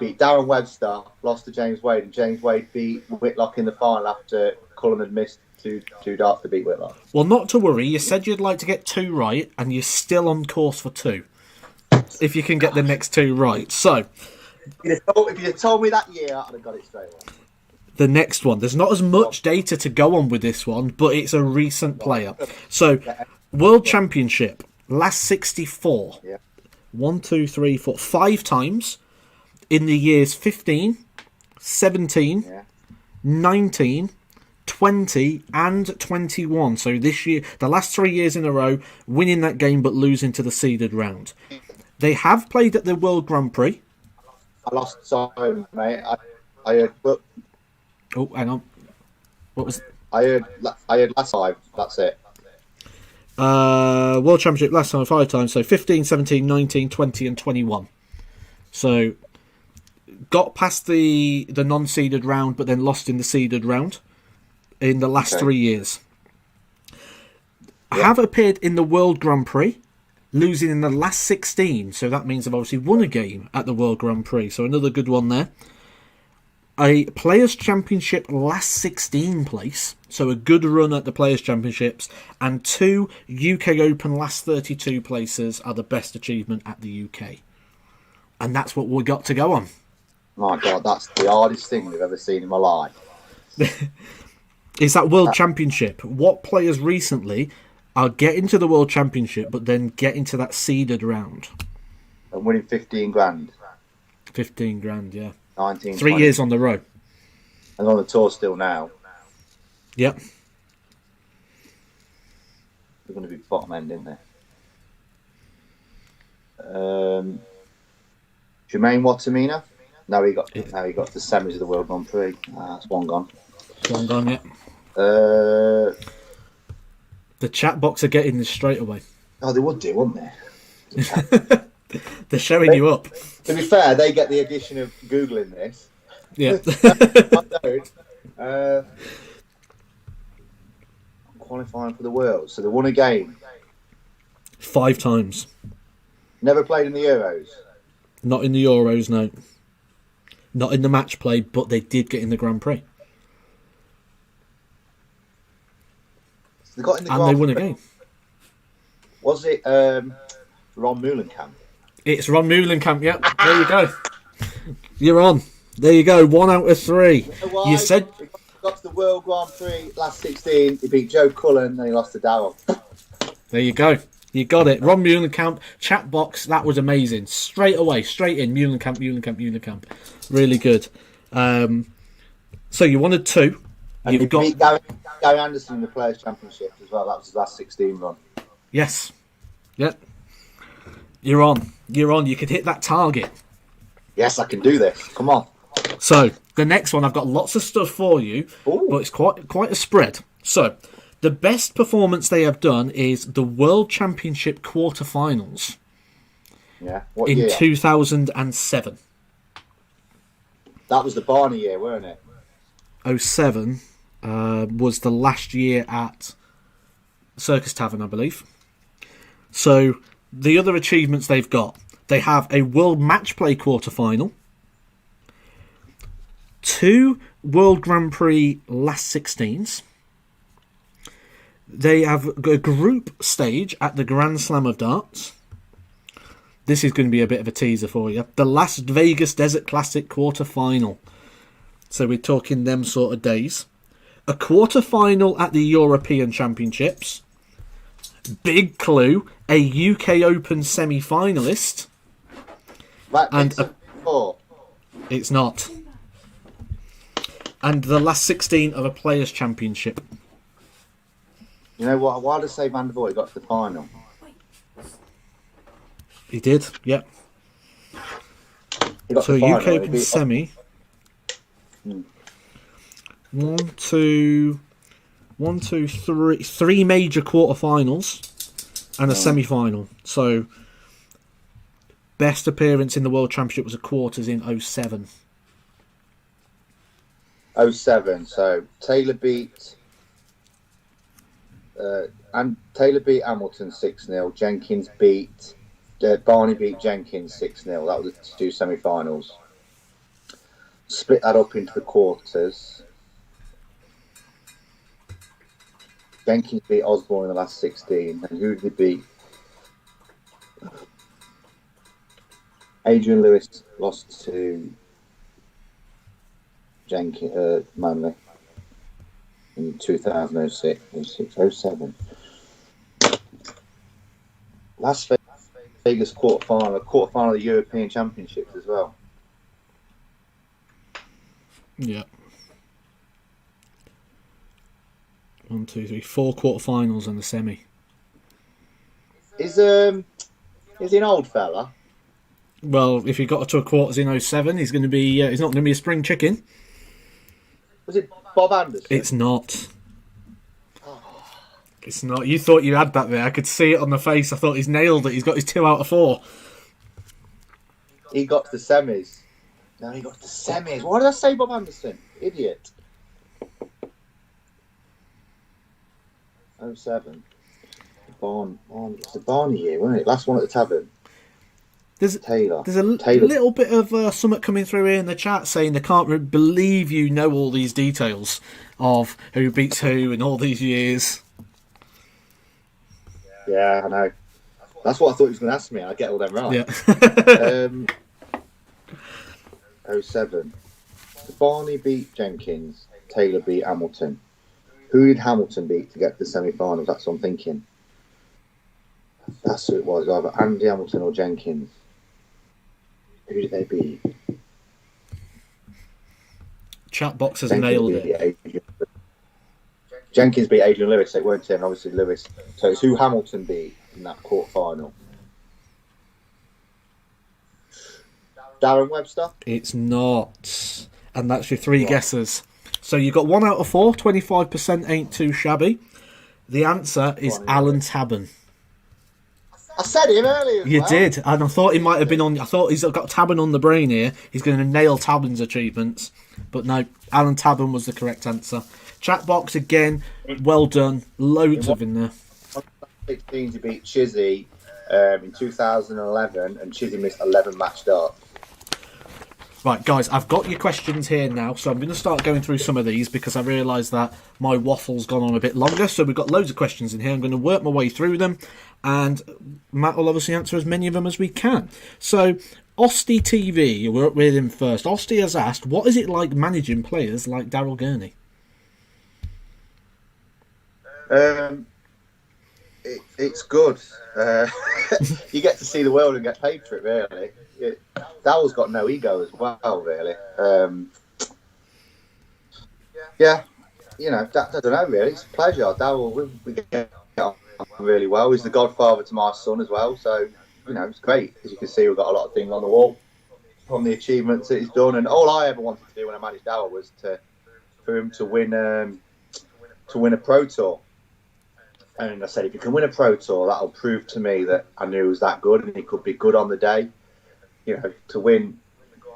Beat Darren Webster, lost to James Wade, and James Wade beat Whitlock in the final after Cullen had missed two darts to beat Whitlock. Well, not to worry. You said you'd like to get 2 right, and you're still on course for 2. If you can get the next 2 right. So, if you told me that year, I'd have got it straight away. The next one. There's not as much data to go on with this one, but it's a recent player. So, World Championship, last 64. Yeah. 1, 2, 3, 4, 5 times in the years 15, 17, 19, 20, and 21. So this year, the last 3 years in a row, winning that game but losing to the seeded round. They have played at the World Grand Prix. I lost, sorry, mate. I heard. Oh, hang on. What was? I heard last 5. That's it. World Championship last time 5 times. So 15, 17, 19, 20, and 21. So got past the non-seeded round, but then lost in the seeded round in the last 3 years. Have appeared in the World Grand Prix, losing in the last 16. So that means they've obviously won a game at the World Grand Prix. So another good one there. A Players' Championship last 16 place, so a good run at the Players' Championships, and 2 UK Open last 32 places are the best achievement at the UK. and that's what we got to go on. My God, that's the hardest thing I've ever seen in my life. It's that World Championship. What players recently are getting to the World Championship, but then getting to that seeded round? And winning 15 grand. 15 grand, yeah. 19, 3 20. years on the row. And on the tour still now. Yep. They're going to be bottom end, isn't they? Jermaine Wattimena? No, he got the semis of the World Grand Prix. That's one gone. One gone, yeah. Uh, The chat box are getting this straight away. oh, they would do, wouldn't they? They're showing you up. To be fair, they get the addition of Googling this. Yeah. I don't. Qualifying for the World. So they won a game. 5 times. Never played in the Euros. Not in the Euros, no. Not in the match play, but they did get in the Grand Prix. So they got in the And they won a game. Was it Ron Meulenkamp? It's Ron Meulenkamp, yeah. There you go. You're on. There you go. 1 out of 3. You said... He got to the World Grand Prix last 16. He beat Joe Cullen and he lost to Daryl. There you go. You got it. Ron Meulenkamp, chat box, that was amazing. Straight away, straight in. Meulenkamp. Really good. So you wanted 2. And You've he got... beat Gary Anderson in the Players' Championship as well. That was his last 16 run. Yes. Yep. You're on. You could hit that target. Yes, I can do this. Come on. So, the next one, I've got lots of stuff for you, Ooh. but it's quite a spread. So, the best performance they have done is the World Championship quarterfinals Yeah. What in year? 2007. That was the Barney year, weren't it? 07 was the last year at Circus Tavern, I believe. So, the other achievements they've got, they have a World Match Play quarterfinal, 2 World Grand Prix last 16s. They have a group stage at the Grand Slam of Darts. This is going to be a bit of a teaser for you. The Las Vegas Desert Classic quarter-final. So we're talking them sort of days. A quarter-final at the European Championships. Big clue, a UK Open semi-finalist. Right, And it's before. It's not. And the last 16 of a Players' Championship. You know what? Why did I say Van der Voort got to the final? He did, yep. He got So to the UK final. He Open beat- semi. Hmm. 1, 2, 3. 3 major quarterfinals and a semi-final. So best appearance in the World Championship was a quarters in 07. 07. So Taylor beat Hamilton 6-0. Jenkins beat Barney beat Jenkins 6-0. That was the 2 semi-finals. Split that up into the quarters. Jenkins beat Osborne in the last 16. And who did he beat? Adrian Lewis lost to Manley in 2006, 07. Las Vegas quarterfinal of the European Championships as well. Yeah. 1, 2, 3, 4 quarterfinals and a semi. Is he an old fella? Well, if he got to a quarters in 07, he's going to be. He's not going to be a spring chicken. Was it Bob Anderson? It's not. It's not. You thought you had that there. I could see it on the face. I thought he's nailed it. He's got his 2 out of 4. He got to the semis. No, he got to the semis. Why did I say Bob Anderson? Idiot. 07. It's the Barney year, wasn't it? Last one at the tavern. There's Taylor. a little bit of something coming through here in the chat saying they can't believe you know all these details of who beats who in all these years. Yeah, I know. That's what I thought he was going to ask me. I get all them right. Yeah. '07. So Barney beat Jenkins, Taylor beat Hamilton. Who did Hamilton beat to get to the semi-finals? That's what I'm thinking. That's who it was, either Andy Hamilton or Jenkins. Who did they beat? Chat box has nailed it. Jenkins beat Adrian Lewis, so it weren't him, obviously Lewis. So it's who Hamilton beat in that quarter-final. Darren Webster? It's not. And that's your three guesses. So you got 1 out of 4, 25% ain't too shabby. The answer is Alan Tabern. I said him earlier. You did, and I thought he might have been on. I thought he's got Tabern on the brain here. He's going to nail Tabern's achievements, but no, Alan Tabern was the correct answer. Chat box again, well done. Loads of in there. 16 to beat Chizzy in 2011, and Chizzy missed 11 match starts. Right, guys, I've got your questions here now, so I'm going to start going through some of these because I realise that my waffle's gone on a bit longer. So we've got loads of questions in here. I'm going to work my way through them, and Matt will obviously answer as many of them as we can. So, Osty TV, we're up with him first. Osty has asked, what is it like managing players like Daryl Gurney? It's good. You get to see the world and get paid for it, really. Daryl's got no ego as well, really. Yeah, you know, I don't know, really. It's a pleasure. Daryl, we get on really well. He's the godfather to my son as well, so, you know, it's great. As you can see, we've got a lot of things on the wall from the achievements that he's done. And all I ever wanted to do when I managed Daryl was for him to win a Pro Tour. And I said, if you can win a Pro Tour, that'll prove to me that I knew he was that good and he could be good on the day. You know, to win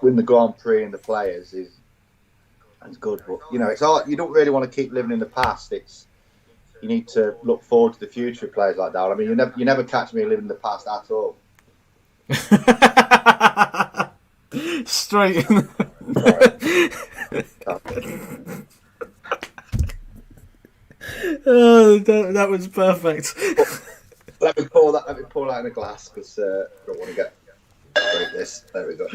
the Grand Prix and the Players is good. But, you know, it's hard. You don't really want to keep living in the past. You need to look forward to the future with players like that. I mean, you never catch me living in the past at all. Straight in. Oh, that was perfect. Let me pour that in a glass because I don't want to get this. There we go.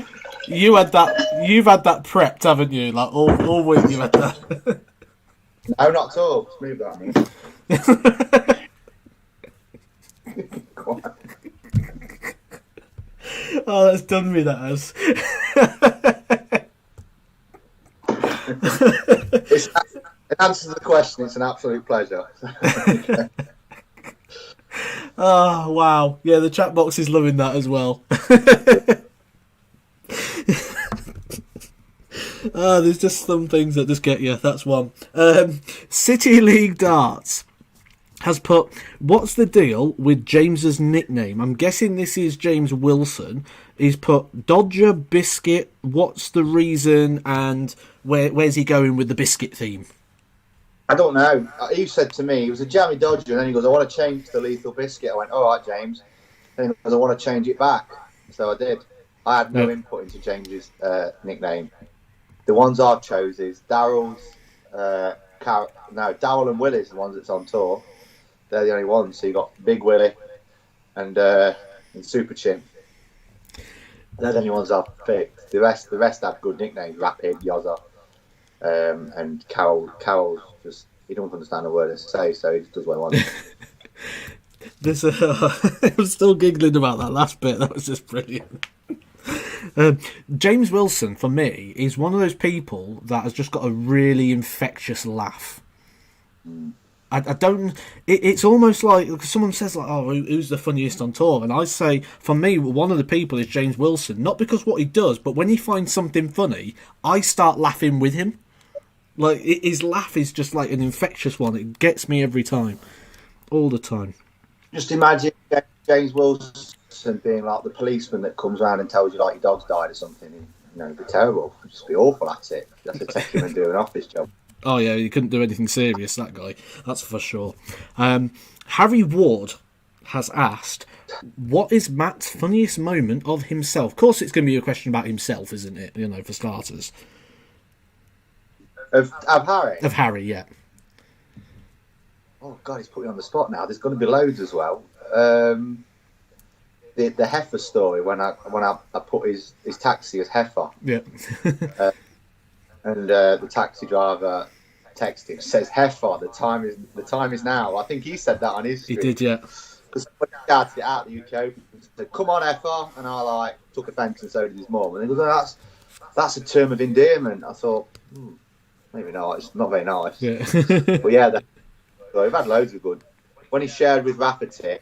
You've had that prepped, haven't you? Like all week you had that. No, not at all. Smooth that, man. Oh, that's done me, that has. It answers the question. It's an absolute pleasure. Oh, wow. Yeah, the chat box is loving that as well. There's just some things that just get you. That's one. City League Darts has put, what's the deal with James's nickname? I'm guessing this is James Wilson. He's put Dodger, Biscuit, what's the reason, and where's he going with the biscuit theme? I don't know. He said to me, he was a jammy Dodger, and then he goes, I want to change the Lethal Biscuit. I went, all right, James. And he goes, I want to change it back. So I did. I had no input into James's nickname. The ones I've chose is Daryl's, Daryl and Willie's the ones that's on tour. They're the only ones. So you got Big Willie and Super Chimp. They're the only ones I've picked. The rest have good nicknames. Rapid, Yozza, and Carol. Carol's just, he don't understand a word I say, so he just does what he wants. I'm still giggling about that last bit. That was just brilliant. James Wilson, for me, is one of those people that has just got a really infectious laugh. I don't. It's almost like someone says, like, "Oh, who's the funniest on tour?" And I say, for me, one of the people is James Wilson. Not because what he does, but when he finds something funny, I start laughing with him. Like, his laugh is just like an infectious one. It gets me every time, all the time. Just imagine James Wilson being like the policeman that comes around and tells you like your dog's died or something. You know, it'd be terrible. It'd just be awful at it. You have to take him and do an office job. Oh yeah, he couldn't do anything serious, that guy. That's for sure. Harry Ward has asked, what is Matt's funniest moment of himself? Of course it's going to be a question about himself, isn't it? You know, for starters. Of Harry? Of Harry, yeah. Oh, God, he's put me on the spot now. There's going to be loads as well. the heifer story when I put his taxi as heifer. Yeah. And the taxi driver texted him, says heifer, the time is now. I think he said that on his stream. He did, yeah. Because when he started it out the UK Open, he said, "Come on, heifer," and I took offence, and so did his mum. And he goes, "Oh, that's a term of endearment." I thought, maybe not. It's not very nice. Yeah. But yeah, we've had loads of good. When he shared with Rafferty,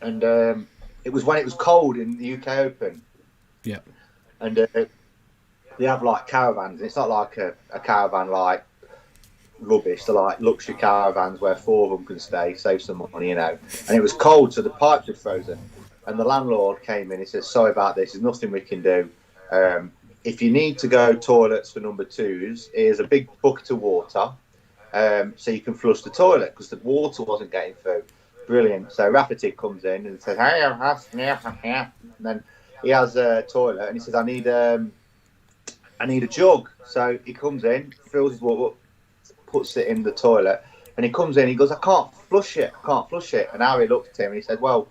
and it was when it was cold in the UK Open. Yeah. And they have like caravans. It's not like a caravan like rubbish. They're like luxury caravans where 4 of them can stay, save some money, you know. And it was cold, so the pipes were frozen. And the landlord came in. He said, "Sorry about this. There's nothing we can do. If you need to go toilets for number 2s, here's a big bucket of water, so you can flush the toilet," because the water wasn't getting through. Brilliant. So Rafferty comes in and says, "Hey, and then he has a toilet, and he says, I need a jug." So he comes in, fills his water up, puts it in the toilet, and he comes in, he goes, I can't flush it. And Harry looked at him and he said, "Well,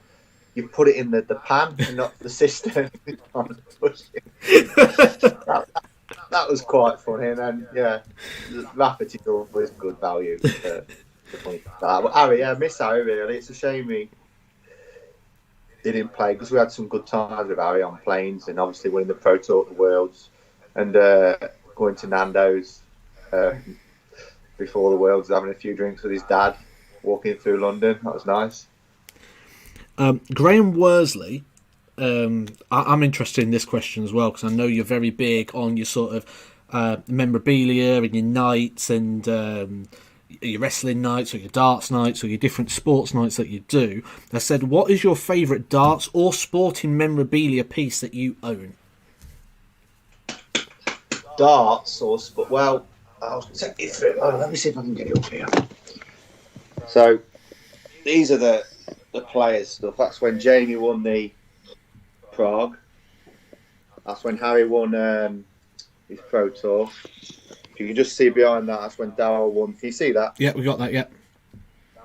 you put it in the pan and not the cistern." That was quite funny. And then, yeah, Rafferty was good value. Harry, I miss Harry, really. It's a shame he didn't play, because we had some good times with Harry on planes, and obviously winning the Pro Tour of the Worlds, and going to Nando's before the Worlds, having a few drinks with his dad, walking through London. That was nice. Graham Worsley, I'm interested in this question as well, because I know you're very big on your sort of memorabilia and your nights and your wrestling nights or your darts nights or your different sports nights that you do. I said, what is your favourite darts or sporting memorabilia piece that you own? Darts or sport? Well, I'll take you through. Let me see if I can get it up here. So these are the players' stuff. That's when Jamie won the Prague. That's when Harry won his Pro Tour. You can just see behind that, that's when Daryl won. Can you see that? Yeah, we got that, yeah.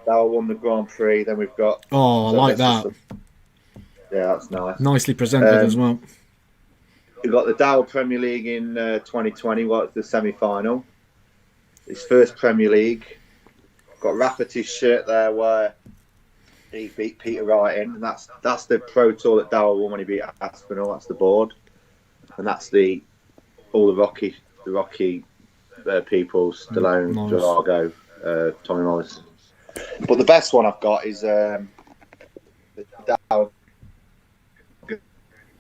Daryl won the Grand Prix, then we've got... Oh, I like that. Yeah, that's nice. Nicely presented as well. We've got the Daryl Premier League in 2020, the semi-final. His first Premier League. Got Rafferty's shirt there where he beat Peter Wright in, and that's the Pro Tour that Daryl won when he beat Aspinall. That's the board. And that's all the Rocky people, Stallone, nice. Drago, Tommy Morrison. But the best one I've got is the Daryl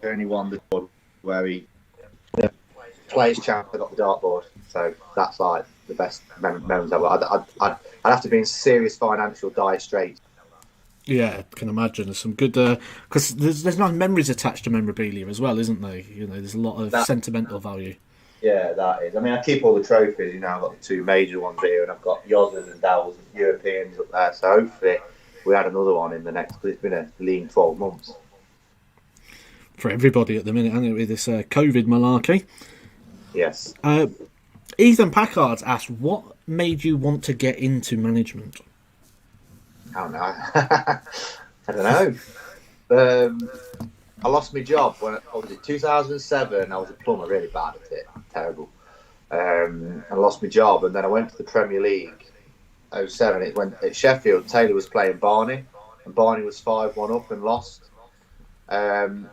Gurney won the board where he players champ got the dartboard. So that's like the best memories I've got. I'd have to be in serious financial dire straits. Yeah, I can imagine. There's some good because there's nice memories attached to memorabilia as well, isn't there? You know, there's a lot of sentimental value. Yeah, that is. I mean, I keep all the trophies. You know, I've got the 2 major ones here, and I've got Yozzers and Dowels and Europeans up there. So hopefully we had another one in the next. Because it's been a lean 12 months for everybody at the minute, hasn't it, with this COVID malarkey? Yes. Ethan Packard asked, "What made you want to get into management?" I don't know. I don't know. I lost my job when I was in 2007. I was a plumber, really bad at it, terrible. I lost my job, and then I went to the Premier League. 07. It went at Sheffield. Taylor was playing Barney, and Barney was 5-1 up and lost. And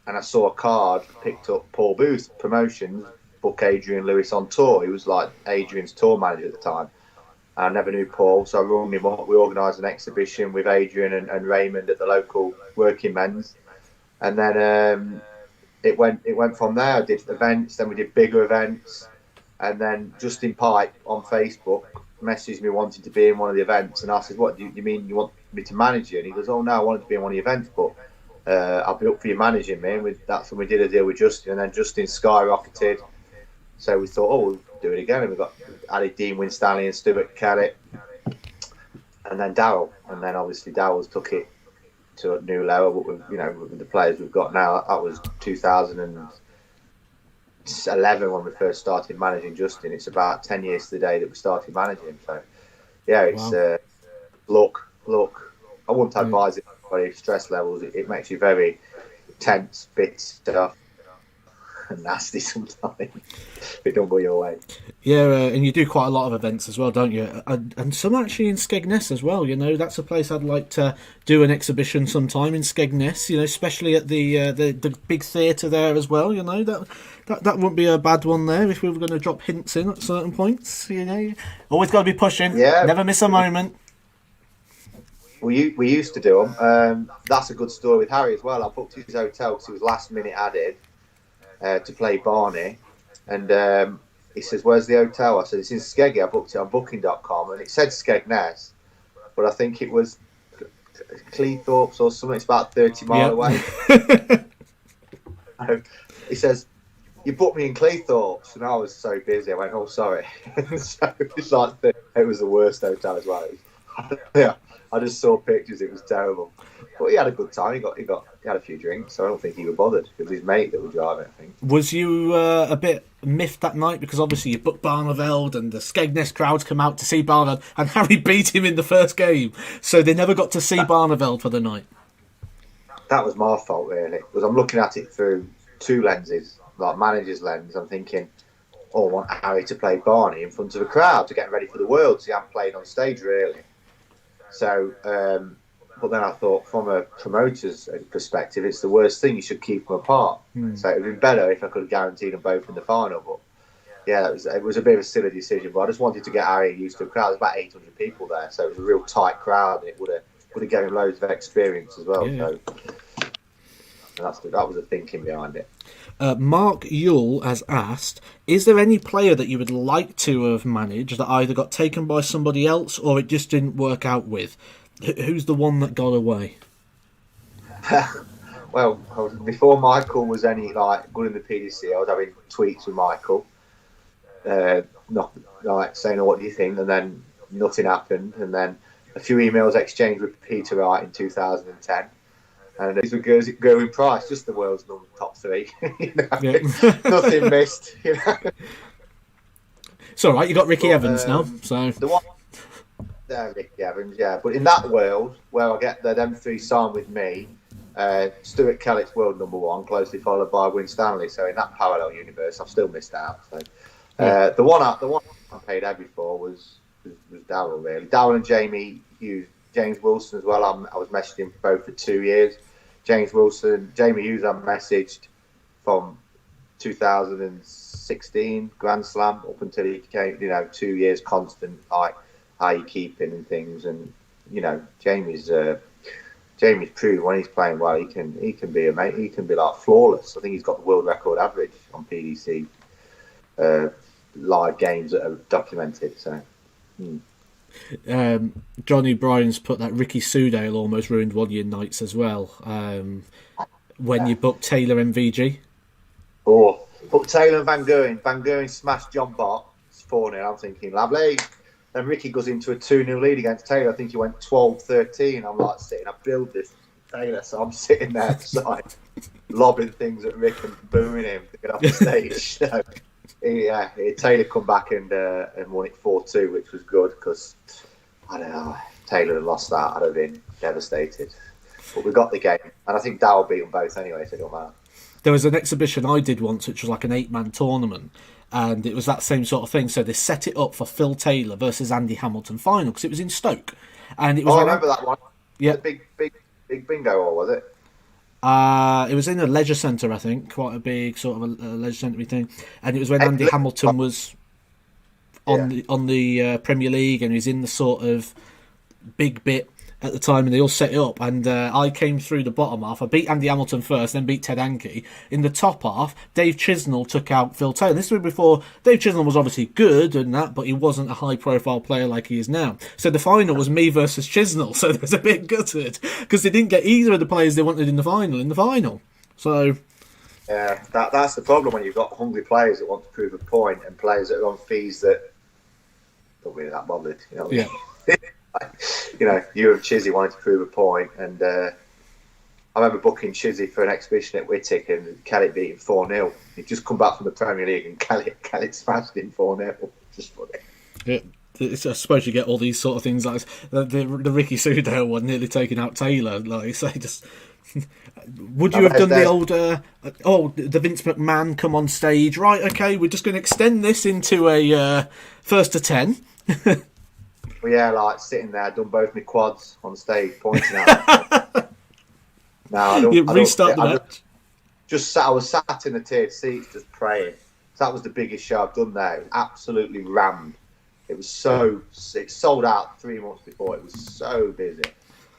I saw a card, picked up Paul Booth promotions, book Adrian Lewis on tour. He was like Adrian's tour manager at the time. I never knew Paul, so I rung him up. We organised an exhibition with Adrian and Raymond at the local working men's. And then it went from there. I did events, then we did bigger events, and then Justin Pipe on Facebook messaged me wanting to be in one of the events, and I said, "What do you mean you want me to manage you?" And he goes, "Oh no, I wanted to be in one of the events, but I'll be up for you managing me." And that's when we did a deal with Justin, and then Justin skyrocketed. So we thought, we'll do it again, and we got added Dean Winstanley and Stuart Kellett, and then Daryl, and then obviously Daryl's took it to a new level. But with the players we've got now, that was 2011 when we first started managing Justin. It's about 10 years to the day that we started managing him. So yeah, it's luck. I wouldn't advise it for any stress levels. It makes you very tense, bitter, and nasty sometimes. If it don't go your way. Yeah, and you do quite a lot of events as well, don't you? And some actually in Skegness as well. You know, that's a place I'd like to do an exhibition sometime in Skegness. You know, especially at the big theatre there as well. You know, that wouldn't be a bad one there if we were going to drop hints in at certain points. You know, always got to be pushing. Yeah, never miss a moment. We used to do them. That's a good story with Harry as well. I booked his hotel because he was last minute added to play Barney, and he says, "Where's the hotel?" I said, "It's in Skeggy." I booked it on Booking.com, and it said Skegness, but I think it was Cleethorpes or something. It's about 30 miles away. He says, "You booked me in Cleethorpes," and I was so busy. I went, "Oh, sorry." So it's like it was the worst hotel as well. Yeah. I just saw pictures. It was terrible, but he had a good time. He had a few drinks, so I don't think he was bothered. It was his mate that was driving, I think. Was you a bit miffed that night because obviously you booked Barneveld and the Skegness crowds come out to see Barneveld, and Harry beat him in the first game, so they never got to see Barneveld for the night? That was my fault, really, because I'm looking at it through two lenses, like manager's lens. I'm thinking, I want Harry to play Barney in front of a crowd to get ready for the Worlds. He hadn't played on stage really. So, but then I thought, from a promoter's perspective, it's the worst thing. You should keep them apart. So it would have been better if I could have guaranteed them both in the final. But yeah, it was a bit of a silly decision. But I just wanted to get Harry used to a crowd. There's about 800 people there, so it was a real tight crowd, and it would have given him loads of experience as well. Yeah. So that was the thinking behind it. Mark Yule has asked, is there any player that you would like to have managed that either got taken by somebody else or it just didn't work out with? Who's the one that got away? Well, before Michael was any good in the PDC, I was having tweets with Michael, not saying, "Oh, what do you think?" And then nothing happened, and then a few emails exchanged with Peter Wright in 2010. And these were going price, just the world's top three. Nothing missed. You know? It's all right. You got Ricky Evans now, so the one, Ricky Evans, yeah. But in that world, where I get them three signed with me, Stuart Kellett's world number one, closely followed by Win Stanley. So in that parallel universe, I've still missed out. So the one I paid heavy for was Daryl. Really, Daryl and Jamie Hughes. James Wilson as well. I was messaging both for 2 years. James Wilson, Jamie Hughes, I messaged from 2016 Grand Slam up until he came. 2 years constant, like how you keeping and things. And Jamie's proved when he's playing well, he can be he can be like flawless. I think he's got the world record average on PDC live games that are documented. So. Johnny Bryan's put that Ricky Soudale almost ruined one of your nights as well. When you booked Taylor MVG. Oh, but Taylor and Van Gogh. Van Gogh smashed John Bott. It's 4-0. I'm thinking, lovely. Then Ricky goes into a 2-0 lead against Taylor. I think he went 12-13. I'm like sitting, I build this Taylor, so I'm sitting there outside, lobbing things at Rick and booing him to get off the stage. So, Taylor come back and won it 4-2, which was good because I don't know, if Taylor had lost that, I'd have been devastated. But we got the game, and I think Dow beat them both anyway, so it don't matter. There was an exhibition I did once, which was like an 8-man tournament, and it was that same sort of thing. So they set it up for Phil Taylor versus Andy Hamilton final because it was in Stoke, and it was. I remember that one. Yeah, the big bingo, or was it? It was in a leisure centre, I think, quite a big sort of a leisure centre thing, and it was when Andy Hamilton was on the Premier League, and he was in the sort of big bit at the time, and they all set it up, and I came through the bottom half. I beat Andy Hamilton first, then beat Ted Hankey. In the top half, Dave Chisnell took out Phil Taylor. This was before Dave Chisnell was obviously good and that, but he wasn't a high-profile player like he is now. So the final was me versus Chisnell, so there's a bit gutted, because they didn't get either of the players they wanted in the final. So... yeah, that's the problem when you've got hungry players that want to prove a point and players that are on fees that don't really that bothered. You know what I mean? You and Chizzy wanted to prove a point, and I remember booking Chizzy for an exhibition at Whittick, and Kellett beat him 4-0. He'd just come back from the Premier League, and Kellett smashed him 4-0. Just funny. Yeah. I suppose you get all these sort of things like the Ricky Sudo one nearly taking out Taylor. Like you say, just would you have done the old the Vince McMahon come on stage? Right, okay, we're just going to extend this into a first to 10. Well, yeah, like sitting there, done both my quads on stage, pointing out. No, I don't. Restart the match. I was sat in the tiered seats, just praying. So that was the biggest show I've done there. It was absolutely rammed. It sold out 3 months before. It was so busy.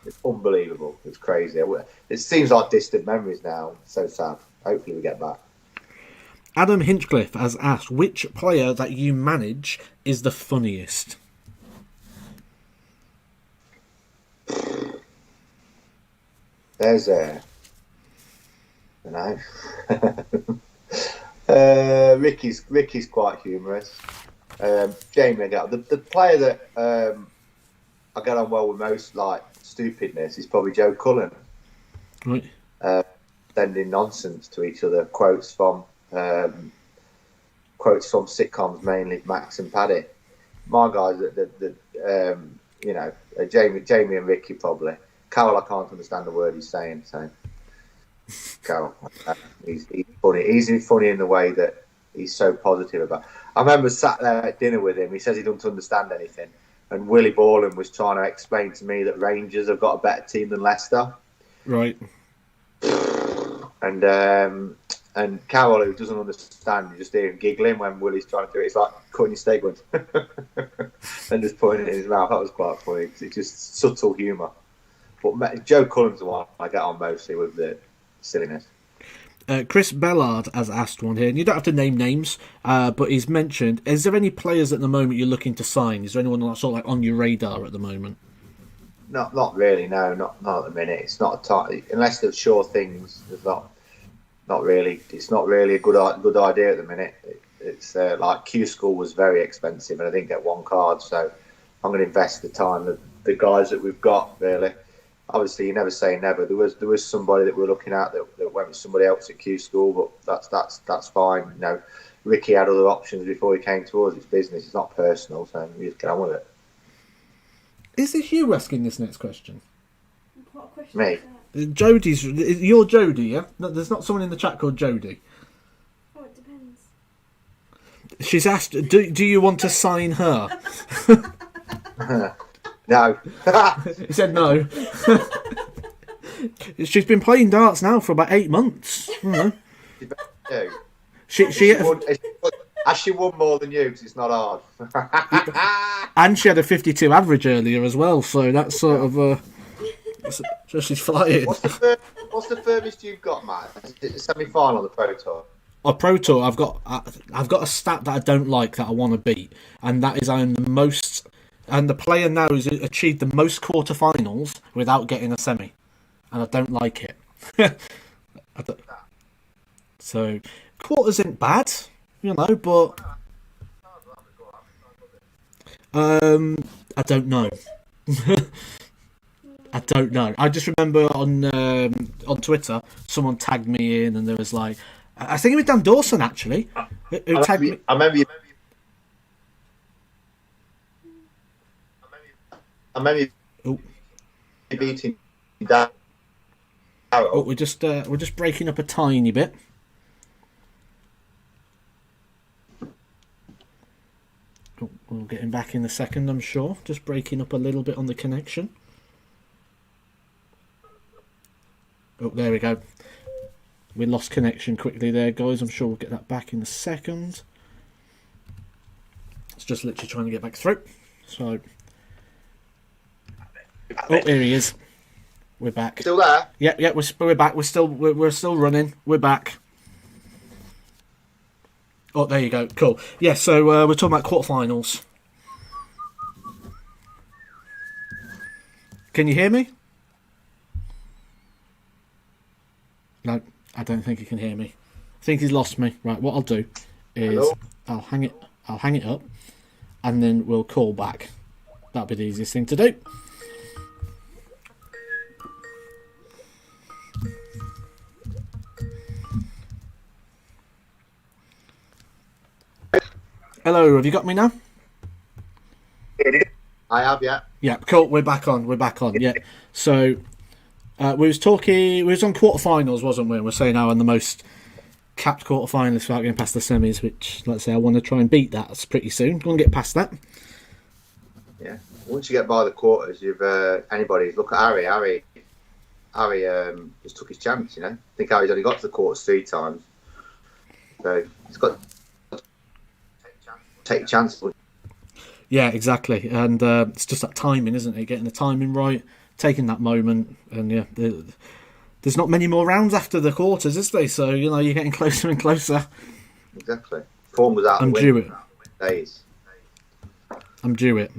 It's unbelievable. It's crazy. It seems like distant memories now. So sad. Hopefully we get back. Adam Hinchcliffe has asked, which player that you manage is the funniest? There's I don't know. Ricky's quite humorous. Jamie, the player that I get on well with most, like stupidness, is probably Joe Cullen. Right. Sending nonsense to each other, quotes from sitcoms, mainly Max and Paddy. My guys, Jamie and Ricky probably. Carl, I can't understand the word he's saying. So, Carl, he's funny. He's funny in the way that he's so positive about. I remember sat there at dinner with him. He says he doesn't understand anything, and Willie Borland was trying to explain to me that Rangers have got a better team than Leicester. Right. And Carol, who doesn't understand, you just hear him giggling when Willie's trying to do it. It's like cutting your steak with and just putting it in his mouth. That was quite funny. It's just subtle humour. But Joe Cullen's the one I get on mostly with the silliness. Chris Bellard has asked one here, and you don't have to name names, but he's mentioned, is there any players at the moment you're looking to sign? Is there anyone that's sort of like on your radar at the moment? Not really, no, not at the minute. It's not a time, unless there's sure things. There's not really. It's not really a good idea at the minute. It's like Q School was very expensive, and I didn't get one card, so I'm going to invest the time. The guys that we've got, really. Obviously, you never say never. There was somebody that we were looking at that went with somebody else at Q School, but that's fine. You know, Ricky had other options before he came to us. It's business. It's not personal, so we just get on with it. Is it you asking this next question? What question Me. is that? You're Jodie, yeah? No, there's not someone in the chat called Jodie. Oh, it depends. She's asked, do you want to sign her? No. He said no. She's been playing darts now for about 8 months. I don't know. She won more than you because it's not hard. And she had a 52 average earlier as well, so that's sort of so she's flying. What's the furthest you've got, Matt? Is it a semi-final on the Pro Tour? On Pro Tour, I've got a stat that I don't like that I want to beat, and that is I'm the most, and the player now has achieved the most quarterfinals without getting a semi, and I don't like it. So quarters isn't bad, you know, but I don't know. I don't know. I just remember on Twitter, someone tagged me in, and there was like, I think it was Dan Dawson actually, who tagged me. I remember you beating Daryl. Oh, we're just breaking up a tiny bit. Oh, we'll get him back in a second, I'm sure. Just breaking up a little bit on the connection. Oh, there we go. We lost connection quickly there, guys. I'm sure we'll get that back in a second. It's just literally trying to get back through. So, oh, here he is. We're back. Still there? Yeah, we're back. We're still running. We're back. Oh, there you go. Cool. Yeah, so we're talking about quarterfinals. Can you hear me? No, I don't think he can hear me. I think he's lost me. Right, what I'll do is Hello? I'll hang it up, and then we'll call back. That'll be the easiest thing to do. Hello, have you got me now? I have, yeah. Yeah, cool. We're back on. Yeah. So we was on quarterfinals, wasn't we? We're saying now on the most capped quarterfinalists without getting past the semis, which, let's say, I want to try and beat that. That's pretty soon. Go and get past that. Yeah. Once you get by the quarters, you've anybody look at Harry. Harry just took his chance. I think Harry's only got to the quarters 3 times, so he's got to take a chance. Yeah, exactly. And it's just that timing, isn't it? Getting the timing right, taking that moment, and yeah, there's not many more rounds after the quarters, is there? So you're getting closer and closer. Exactly. Form was out. I'm due it. Days. I'm due it.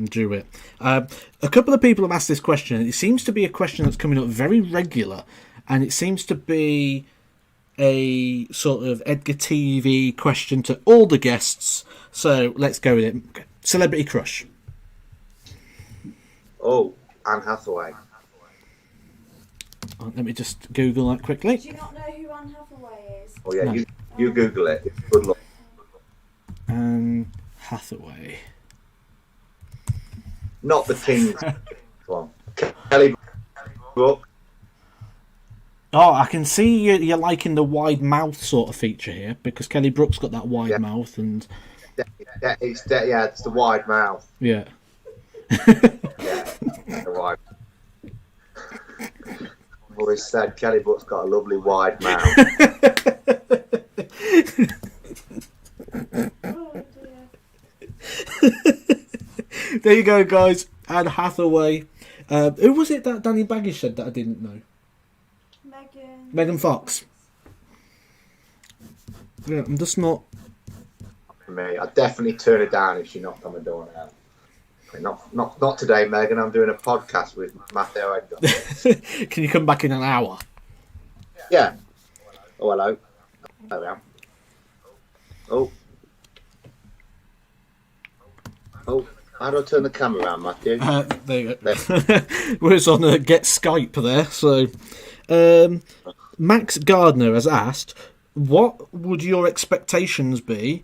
A couple of people have asked this question. It seems to be a question that's coming up very regular, and it seems to be a sort of Edgar TV question to all the guests. So let's go with it. Celebrity crush. Oh, Anne Hathaway. Let me just Google that quickly. Do you not know who Anne Hathaway is? Oh yeah, No. you Google it. Good luck. Anne Hathaway. Not the King's one. Kelly Brook. Oh, I can see you're liking the wide mouth sort of feature here, because Kelly Brook's got that wide mouth and... It's the wide mouth. Yeah. The wide. I've always said Kelly Brook's got a lovely wide mouth. Oh dear. There you go, guys. Anne Hathaway. Who was it that Danny Baggish said that I didn't know? Megan Fox. Yeah, I'm just not... For me, I'd definitely turn her down if she knocked on the door now. Not today, Megan. I'm doing a podcast with Matthew Edgar. Can you come back in an hour? Yeah. Oh, hello. There we are. Oh, how do I turn the camera around, Matthew? There you go. We're on Get Skype there. So, Max Gardner has asked, what would your expectations be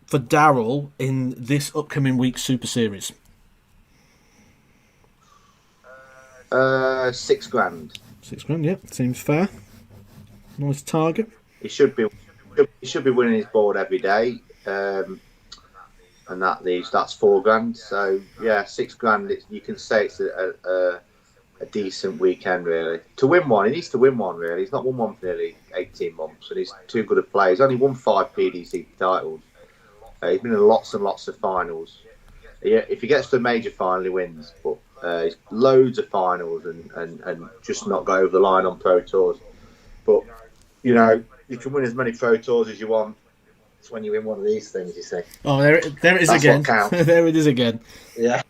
for Daryl in this upcoming week's Super Series? $6,000. $6,000, yeah, seems fair. Nice target. He should be winning his board every day, and that's $4,000. So yeah, $6,000. You can say it's a decent weekend really. To win one, he needs to win one really. He's not won one for nearly 18 months, and he's too good a player. He's only won 5 PDC titles. He's been in lots and lots of finals. If he gets to a major final, he wins. But he's loads of finals and just not go over the line on Pro Tours. But you can win as many Pro Tours as you want. It's when you win one of these things, you see. Oh, there it is That's again. what counts. There it is again. Yeah.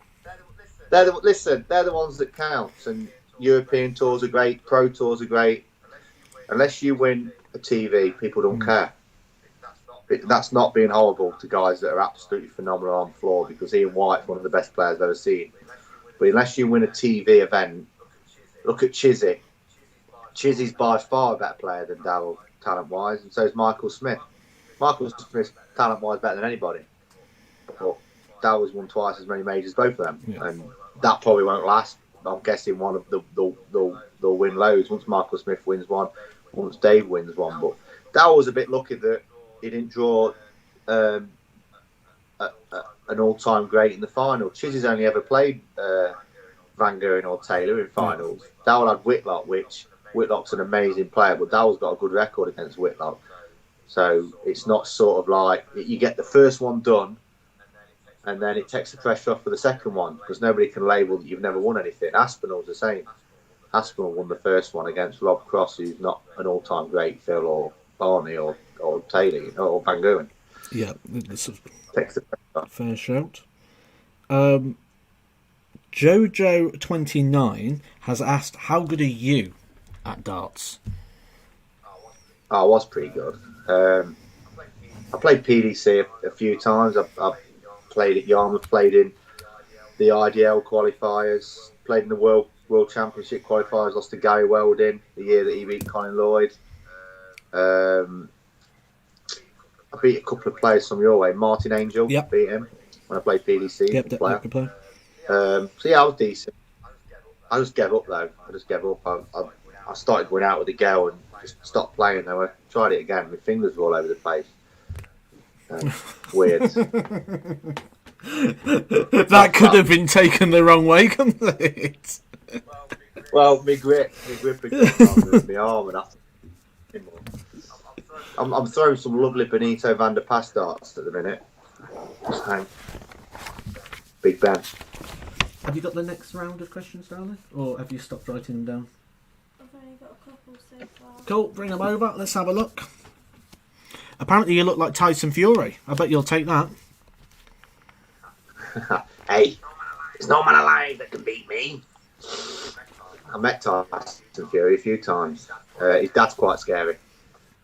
They're the ones that count. And European tours are great. Pro Tours are great. Unless you win a TV, people don't care. That's not being horrible to guys that are absolutely phenomenal on the floor, because Ian White's one of the best players I've ever seen. But unless you win a TV event, look at Chizzy. Chizzy's by far a better player than Daryl, talent-wise, and so is Michael Smith. Michael Smith's talent-wise better than anybody. But Daryl's won twice as many majors, both of them. Yeah. And that probably won't last. I'm guessing one of they'll win loads. Once Michael Smith wins one, once Dave wins one. But Daryl was a bit lucky that he didn't draw an all-time great in the final. Chizzy's only ever played Van Gogh or Taylor in finals. Daryl had Whitlock, which Whitlock's an amazing player, but Daryl's got a good record against Whitlock. So it's not sort of like you get the first one done and then it takes the pressure off for the second one, because nobody can label that you've never won anything. Aspinall's the same. Aspinall won the first one against Rob Cross, who's not an all-time great, Phil or Barney or Taylor or Van Gogh. Yeah, this is takes the pressure off. Fair shout. Jojo29 has asked, how good are you at darts? I was pretty good. I played PDC a few times. I've played at Yarmouth, played in the IDL qualifiers, played in the World Championship qualifiers, lost to Gary Welding the year that he beat Colin Lloyd. I beat a couple of players from your way. Martin Angel, beat him when I played PDC. Yep, player. So yeah, I was decent. I just gave up though. I just gave up. I started going out with a girl and just stopped playing. Though I tried it again. My fingers were all over the place. Weird. That could have been taken the wrong way, couldn't it? Well, my grip had gone on my arm, and I'm throwing some lovely Benito van der Pas darts at the minute. So, Big Ben. Have you got the next round of questions, darling? Or have you stopped writing them down? I've only got a couple so far. Cool, bring them over. Let's have a look. Apparently you look like Tyson Fury. I bet you'll take that. Hey, there's no man alive that can beat me. I met Tyson Fury a few times. His dad's quite scary.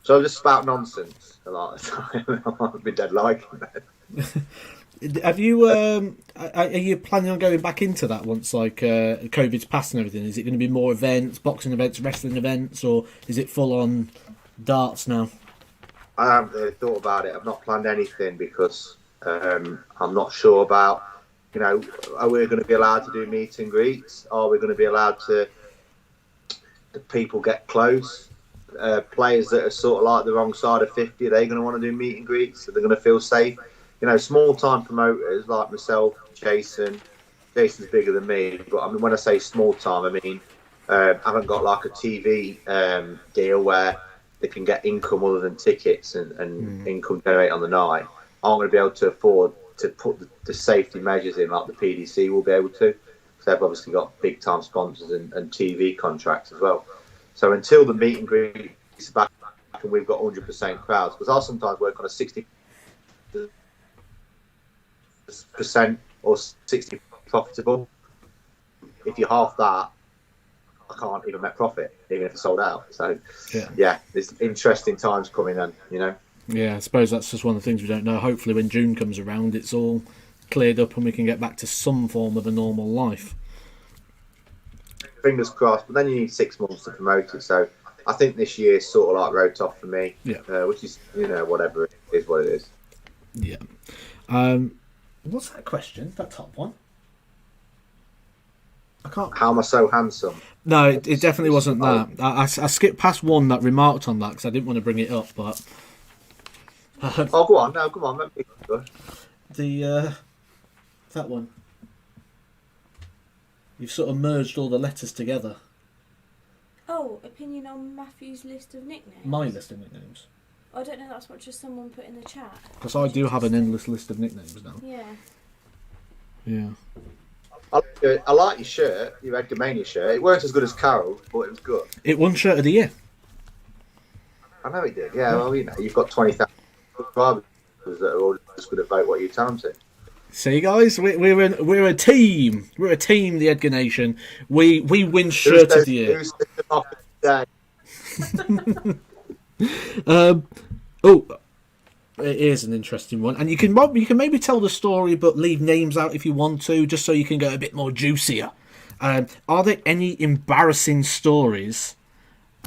So I just spout nonsense a lot of the time. I might be dead like him then. Have you? Are you planning on going back into that once COVID's passed and everything? Is it going to be more events, boxing events, wrestling events, or is it full on darts now? I haven't really thought about it. I've not planned anything because I'm not sure about. Are we going to be allowed to do meet and greets? Are we going to be allowed to? Do people get close? Players that are sort of like the wrong side of 50, are they going to want to do meet and greets? Are they going to feel safe? Small time promoters like myself, Jason's bigger than me, but I mean, when I say small time, I mean, I haven't got like a TV deal where they can get income other than tickets and income generated on the night. Aren't going to be able to afford to put the safety measures in like the PDC will be able to, because they've obviously got big time sponsors and TV contracts as well. So until the meet and greet is back and we've got 100% crowds, because I'll sometimes work on a 60% or 60% profitable. If you're half that, I can't even make profit, even if it's sold out. So yeah, there's interesting times coming in, Yeah, I suppose that's just one of the things we don't know. Hopefully when June comes around, it's all cleared up and we can get back to some form of a normal life. Fingers crossed, but then you need 6 months to promote it. So I think this year's sort of like wrote off for me, which is, whatever, it is what it is. Yeah. What's that question? That top one? I can't. How am I so handsome? No, it definitely wasn't that. I skipped past one that remarked on that because I didn't want to bring it up, but. Go on. No, come on. Let me go. That one. You've sort of merged all the letters together. Oh, opinion on Matthew's list of nicknames? My list of nicknames. I don't know, that's what just someone put in the chat. Because I do have an endless list of nicknames now. Yeah. Yeah. I like your shirt, your Edgar Mania shirt. It weren't as good as Carroll's, but it was good. It won Shirt of the Year. I know it did. Yeah, well, you've got 20,000 subscribers that are all just going to vote what you tell them to. See, guys, we're a team. We're a team, the Edgar Nation. We win Shirt of the Year. It is an interesting one, and you can maybe tell the story, but leave names out if you want to, just so you can get a bit more juicier. Are there any embarrassing stories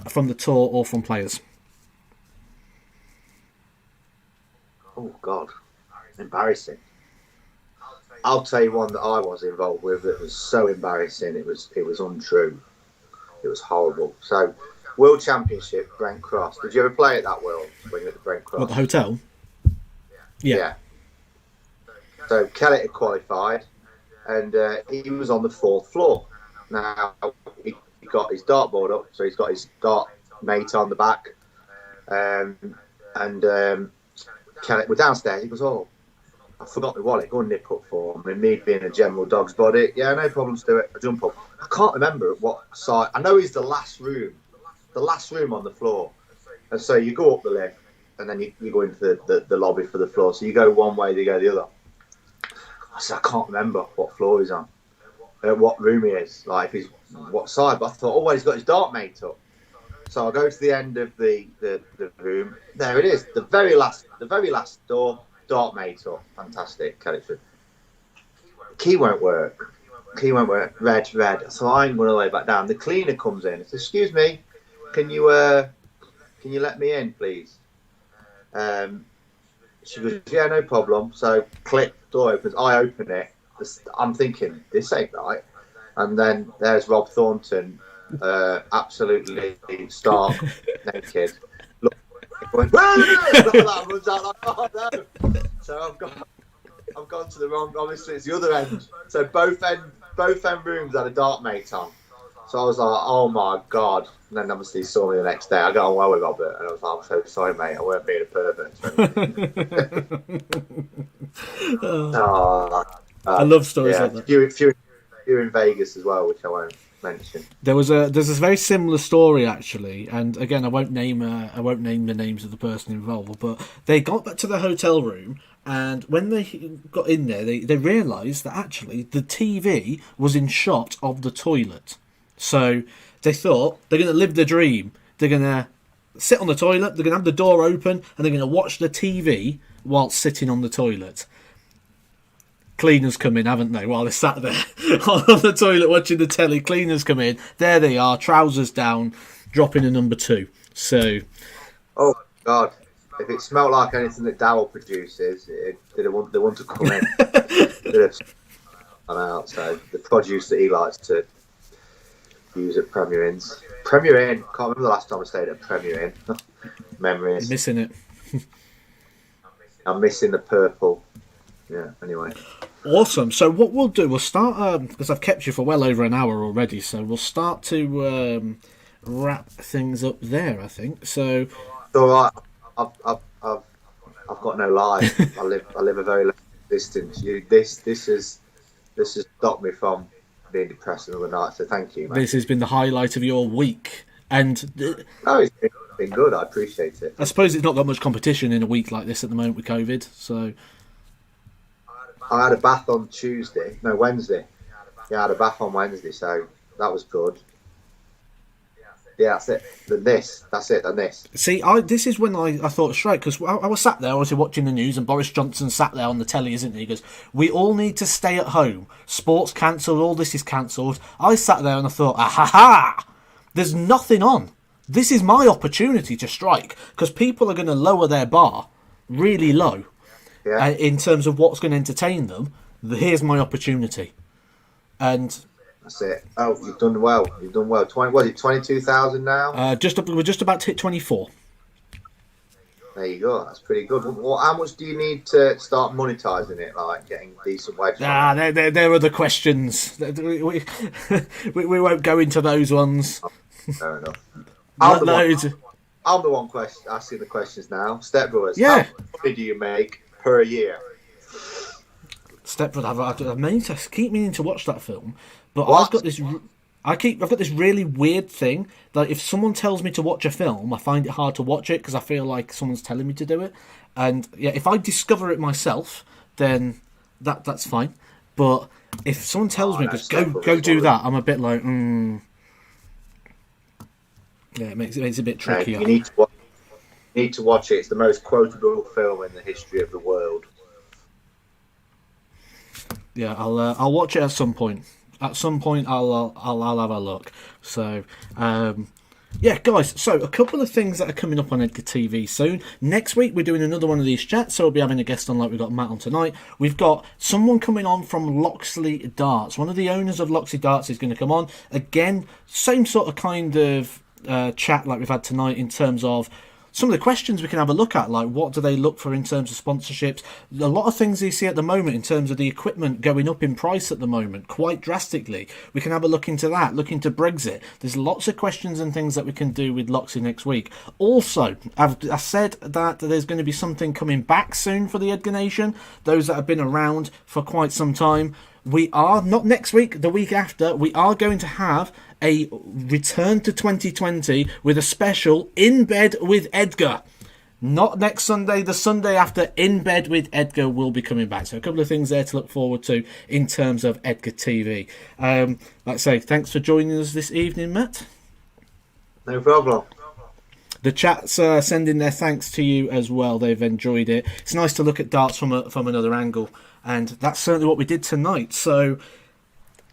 from the tour or from players? Oh God, embarrassing. I'll tell you one that I was involved with that was so embarrassing. It was untrue. It was horrible. So, World Championship, Brent Cross. Did you ever play at that World when you were at the Brent Cross? What, the hotel? Yeah. So Kellett had qualified, and he was on the 4th floor. Now he got his dartboard up, so he's got his dart mate on the back, and Kellett, we're downstairs. He goes, "Oh, I forgot my wallet. Go and nip up for me." And me being a general dog's body, yeah, no problems. Do it. I jump up. I can't remember what side. I know he's the last room on the floor, and so you go up the lift. And then you go into the lobby for the floor. So you go one way, they go the other. I said, I can't remember what floor he's on, what room he is, like if he's what side. But I thought, oh, well, he's got his dart mate up. So I go to the end of the room. There it is, the very last door, dart mate up. Fantastic. Key won't work. Red. So I'm going all the way back down. The cleaner comes in and says, "Excuse me, can you let me in, please?" She goes, "Yeah, no problem." So click, door opens. I open it. I'm thinking, this ain't right. And then there's Rob Thornton, absolutely stark naked. Look, going, that runs out like, oh no. So I've gone to the wrong. Obviously, it's the other end. So both end rooms had a dart mate on. So I was like, oh my god. And then obviously he saw me the next day. I got on well with Robert, and I was like, I'm so sorry, mate. I weren't being a pervert. I love stories like that. Few in Vegas as well, which I won't mention. There's this very similar story actually, and again I won't name the names of the person involved, but they got back to the hotel room, and when they got in there, they realised that actually the TV was in shot of the toilet. So they thought they're going to live the dream. They're going to sit on the toilet, they're going to have the door open, and they're going to watch the TV whilst sitting on the toilet. Cleaners come in, haven't they? While they sat there on the toilet watching the telly, cleaners come in. There they are, trousers down, dropping a number 2. So, oh god, if it smelled like anything that Daryl produces, they want to come in. I'm out. So the produce that he likes to use at Premier Inns. Premier Inn. Can't remember the last time I stayed at Premier Inn. Memories. You're missing it. I'm missing the purple. Yeah, anyway. Awesome. So what we'll do, we'll start, because I've kept you for well over an hour already, so we'll start to wrap things up there, I think. So... It's all right. I've got no life. I live a very long distance. This has stopped me from being depressed another night, so thank you, mate. This has been the highlight of your week. And... No, it's been good. I appreciate it. I suppose it's not got much competition in a week like this at the moment with COVID, so... I had a bath on Wednesday. Yeah, I had a bath on Wednesday, so that was good. Yeah, that's it. That's it. See, this is when I thought straight, because I was sat there, obviously watching the news, and Boris Johnson sat there on the telly, isn't he? He goes, we all need to stay at home. Sports cancelled, all this is cancelled. I sat there and I thought, ha! There's nothing on. This is my opportunity to strike, because people are going to lower their bar really low. Yeah. In terms of what's going to entertain them, here's my opportunity. And that's it. Oh, you've done well. 22,000 now? We're just about to hit 24. There you go. That's pretty good. Well, how much do you need to start monetising it, like getting decent wages? There are the questions. We won't go into those ones. Fair enough. I'm the one asking the questions now. Step Brothers, yeah. How much money do you make per year? Step Brothers, I keep meaning to watch that film, but What? I've got this really weird thing that if someone tells me to watch a film, I find it hard to watch it because I feel like someone's telling me to do it. And yeah, if I discover it myself, then that's fine. But if someone tells me, go do that, I'm a bit like, Yeah, it makes it a bit trickier. You need to watch it. It's the most quotable film in the history of the world. Yeah, I'll watch it at some point. At some point, I'll have a look. So, yeah, guys. So a couple of things that are coming up on Edgar TV soon. Next week, we're doing another one of these chats. So we'll be having a guest on, like we've got Matt on tonight. We've got someone coming on from Loxley Darts. One of the owners of Loxley Darts is going to come on again. Same sort of kind of chat like we've had tonight in terms of some of the questions we can have a look at, like what do they look for in terms of sponsorships. A lot of things you see at the moment in terms of the equipment going up in price at the moment quite drastically. We can have a look into that, look into Brexit. There's lots of questions and things that we can do with Loxley next week. Also, I said that there's going to be something coming back soon for the Edgar Nation, those that have been around for quite some time. We are, not next week, the week after, we are going to have a return to 2020 with a special In Bed with Edgar. Not next Sunday, the Sunday after, In Bed with Edgar will be coming back. So a couple of things there to look forward to in terms of Edgar TV. Like I say, thanks for joining us this evening, Matt. No problem. The chat's sending their thanks to you as well. They've enjoyed it. It's nice to look at darts from another angle. And that's certainly what we did tonight. So,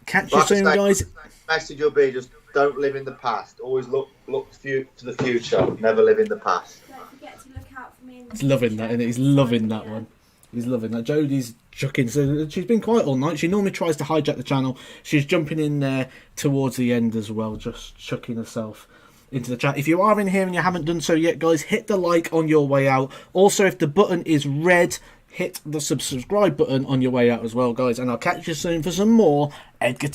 catch you soon, guys. Message will be just don't live in the past. Always look to the future. Never live in the past. Don't forget to look out for me in the He's loving that, isn't he? He's loving that one. He's loving that. Jodie's chucking. So she's been quiet all night. She normally tries to hijack the channel. She's jumping in there towards the end as well, just chucking herself into the chat. If you are in here and you haven't done so yet, guys, hit the like on your way out. Also, if the button is red, hit the subscribe button on your way out as well, guys. And I'll catch you soon for some more Edgar TV.